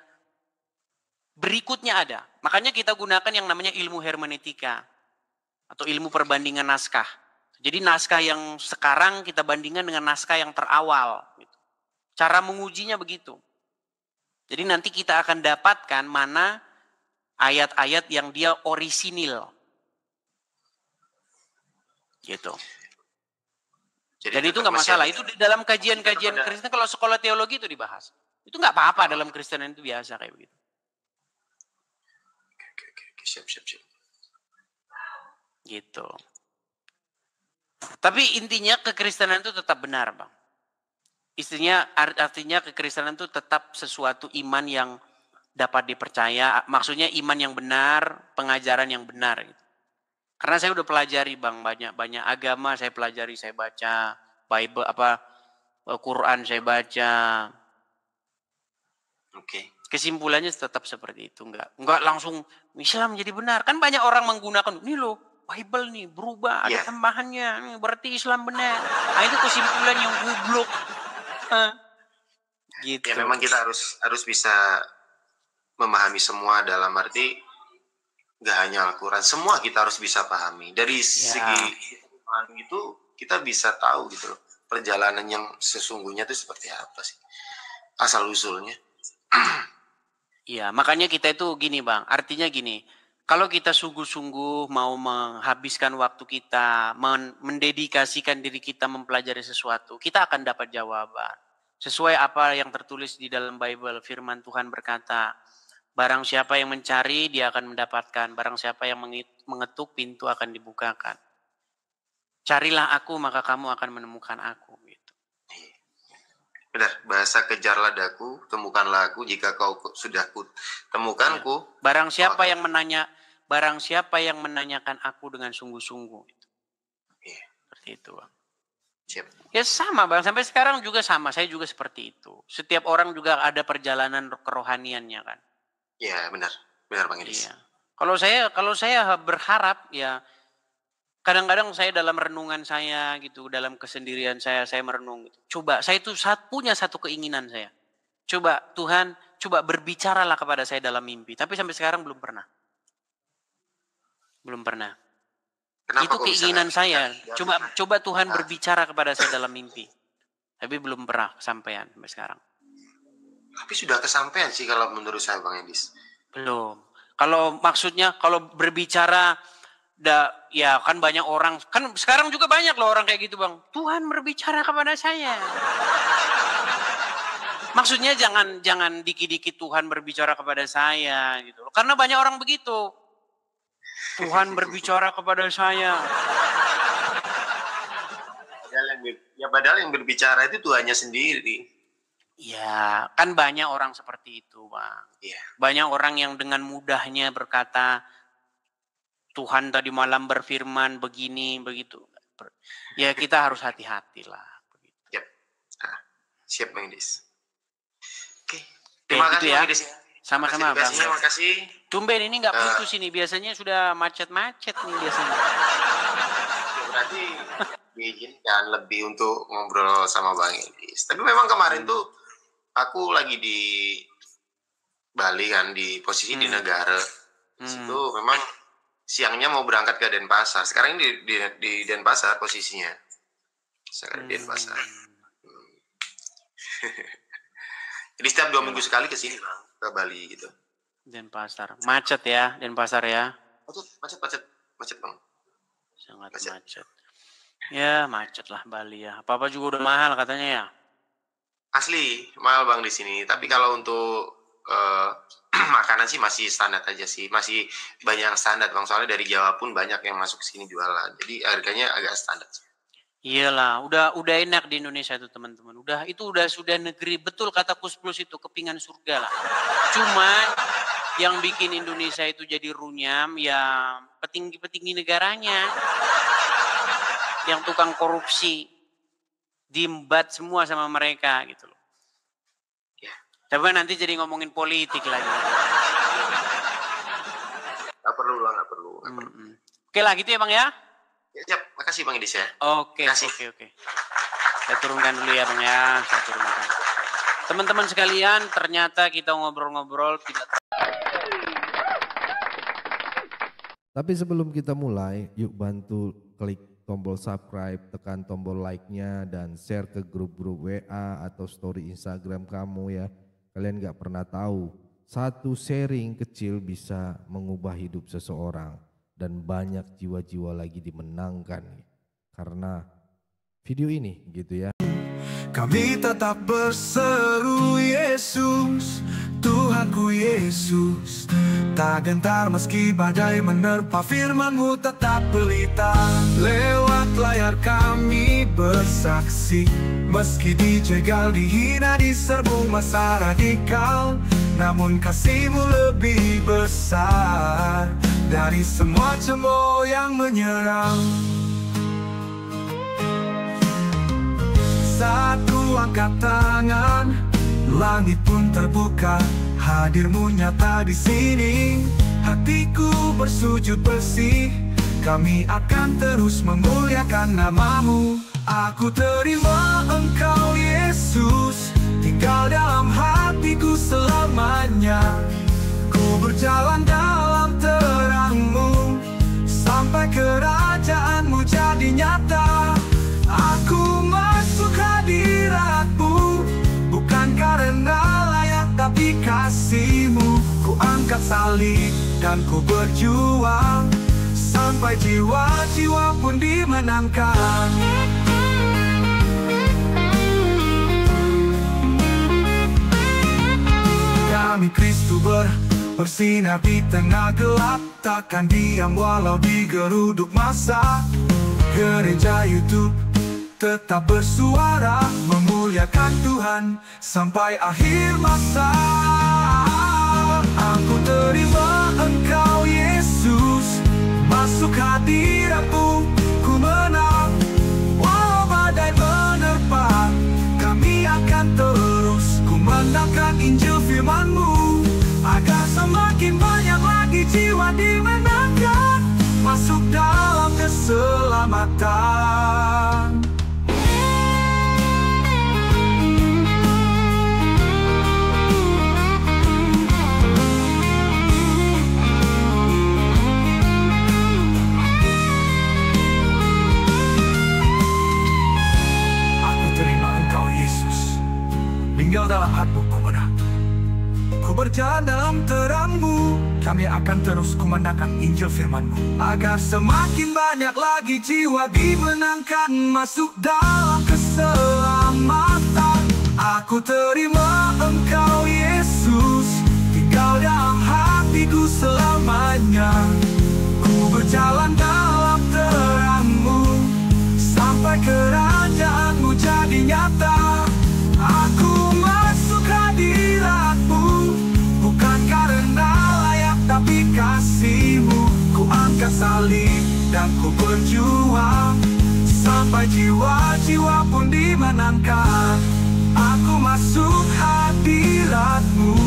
berikutnya ada. Makanya kita gunakan yang namanya ilmu hermeneutika atau ilmu perbandingan naskah. Jadi naskah yang sekarang kita bandingkan dengan naskah yang terawal. Gitu. Cara mengujinya begitu. Jadi nanti kita akan dapatkan mana ayat-ayat yang dia orisinil. Gitu. Dan itu nggak masalah. Itu di dalam kajian-kajian Kristen, kalau sekolah teologi itu dibahas. Itu nggak apa-apa dalam Kristen itu biasa kayak begitu. Siap. Gitu. Tapi intinya kekristenan itu tetap benar, Bang. Artinya kekristenan itu tetap sesuatu iman yang dapat dipercaya. Maksudnya iman yang benar, pengajaran yang benar. Gitu. Karena saya udah pelajari, Bang, banyak agama saya pelajari, saya baca Bible Quran saya baca. Oke. Kesimpulannya tetap seperti itu, enggak langsung Islam jadi benar. Kan banyak orang menggunakan ini loh, Bible nih berubah, ada tambahannya, nih berarti Islam benar. Nah, itu kesimpulan yang goblok. Gitu. Ya memang kita harus bisa memahami semua dalam arti nggak hanya Al-Quran, semua kita harus bisa pahami. Dari segi iman itu kita bisa tahu gitu loh, perjalanan yang sesungguhnya itu seperti apa sih, asal usulnya. Iya, makanya kita itu gini Bang, artinya gini, kalau kita sungguh-sungguh mau menghabiskan waktu kita, mendedikasikan diri kita mempelajari sesuatu, kita akan dapat jawaban. Sesuai apa yang tertulis di dalam Bible, firman Tuhan berkata, barang siapa yang mencari, dia akan mendapatkan. Barang siapa yang mengetuk, pintu akan dibukakan. Carilah aku, maka kamu akan menemukan aku. Benar, bahasa kejarlah daku, temukanlah aku, jika kau sudah temukanku. Barang siapa yang menanyakan aku dengan sungguh-sungguh. Seperti itu, Bang. Siap. Ya sama, Bang. Sampai sekarang juga sama. Saya juga seperti itu. Setiap orang juga ada perjalanan kerohaniannya kan. Ya, benar. Benar, Bang Edis. Iya. Kalau saya berharap ya, kadang-kadang saya dalam renungan saya gitu, dalam kesendirian saya merenung gitu. Coba, saya itu punya satu keinginan saya. Coba Tuhan, berbicaralah kepada saya dalam mimpi. Tapi sampai sekarang belum pernah. Belum pernah. Kenapa itu keinginan saya. Coba Tuhan berbicara kepada saya dalam mimpi. Tapi belum pernah kesampaian sampai sekarang. Tapi sudah kesampaian sih kalau menurut saya, Bang Edis. Belum. Kalau maksudnya, kalau berbicara, ya kan banyak orang, kan sekarang juga banyak loh orang kayak gitu Bang. Tuhan berbicara kepada saya. Maksudnya jangan dikit-dikit Tuhan berbicara kepada saya gitu. Karena banyak orang begitu. Tuhan berbicara kepada saya. Padahal yang berbicara itu Tuhannya sendiri. Ya, kan banyak orang seperti itu, Bang. Iya. Banyak orang yang dengan mudahnya berkata, Tuhan tadi malam berfirman begini, begitu. Ya, kita harus hati-hatilah. Yap. Nah, siap, Bang Idis. Oke. Terima kasih, ya. Bang Idis. Sama-sama, Bang. Terima kasih. Tumben ini nggak putus ini. Biasanya sudah macet-macet nih biasanya. Berarti diizinkan lebih untuk ngobrol sama Bang Idis. Tapi memang kemarin tuh aku lagi di Bali kan, di posisi di negara. Situ memang siangnya mau berangkat ke Denpasar. Sekarang ini di Denpasar posisinya. Sekarang di Denpasar. Jadi setiap 2 minggu sekali ke sini, Bang, ke Bali gitu. Denpasar. Macet ya, Denpasar ya. Macet, Bang. Sangat macet. Ya, macet lah Bali ya. Apa-apa juga udah mahal katanya ya. Asli, mahal Bang di sini. Tapi kalau untuk makanan sih masih standar aja sih. Masih banyak yang standar, Bang. Soalnya dari Jawa pun banyak yang masuk ke sini jualan. Jadi harganya agak standar. Iyalah, udah enak di Indonesia itu teman-teman. Sudah negeri, betul kata Kus Plus itu, kepingan surga lah. Cuman yang bikin Indonesia itu jadi runyam ya petinggi-petinggi negaranya. Yang tukang korupsi diembat semua sama mereka gitu loh. Ya. Tapi nanti jadi ngomongin politik lagi. Gak perlu. Oke lah gitu ya Bang ya. Ya, siap, makasih Bang Idis ya. Oke. Saya turunkan dulu ya Bang ya. Teman-teman sekalian, ternyata kita ngobrol-ngobrol tidak. Tapi sebelum kita mulai, yuk bantu klik tombol subscribe, tekan tombol like-nya, dan share ke grup-grup WA atau story Instagram kamu ya. Kalian gak pernah tahu, satu sharing kecil bisa mengubah hidup seseorang. Dan banyak jiwa-jiwa lagi dimenangkan karena video ini gitu ya. Kami tetap berseru Yesus, Tuhanku Yesus. Tak gentar meski badai menerpa, firman-Mu tetap pelita. Lewat layar kami bersaksi, meski dijegal, dihina, diserbu masa radikal, namun kasih-Mu lebih besar dari semua cemooh yang menyerang. Satu angkat tangan, langit pun terbuka, hadir-Mu nyata di sini. Hatiku bersujud bersih, kami akan terus memuliakan nama-Mu. Aku terima Engkau Yesus, tinggal dalam hatiku selamanya. Ku berjalan dalam terang-Mu, sampai kerajaan-Mu jadi nyata. Aku masuk hadirat-Mu, bukan karena layak tapi kasih-Mu. Ku angkat salib dan ku berjuang, sampai jiwa-jiwa pun dimenangkan. Kami Kristus bersinar di tengah gelap, takkan diam walau digeruduk masa. Gereja YouTube tetap bersuara, memuliakan Tuhan sampai akhir masa. Aku terima Engkau Yesus, masuk hadirat-Mu, ku menang. Walau badai menerpa, kami akan terus kumandangkan Injil firman-Mu, agar semakin banyak lagi jiwa dimenangkan, masuk dalam keselamatan. Tinggal dalam hatiku menang. Ku berjalan dalam terang-Mu, kami akan terus kumandangkan Injil firman-Mu, agar semakin banyak lagi jiwa dimenangkan, masuk dalam keselamatan. Aku terima Engkau Yesus, tinggal dalam hatiku selamanya. Ku berjalan dalam terang-Mu, sampai kerajaan salib dan ku berjuang sampai jiwa-jiwa pun dimenangkan. Aku masuk hadirat-Mu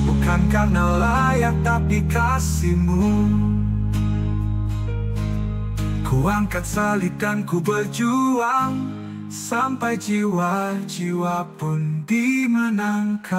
bukan karena layak tapi kasih-Mu. Ku angkat salib dan ku berjuang sampai jiwa-jiwa pun dimenangkan.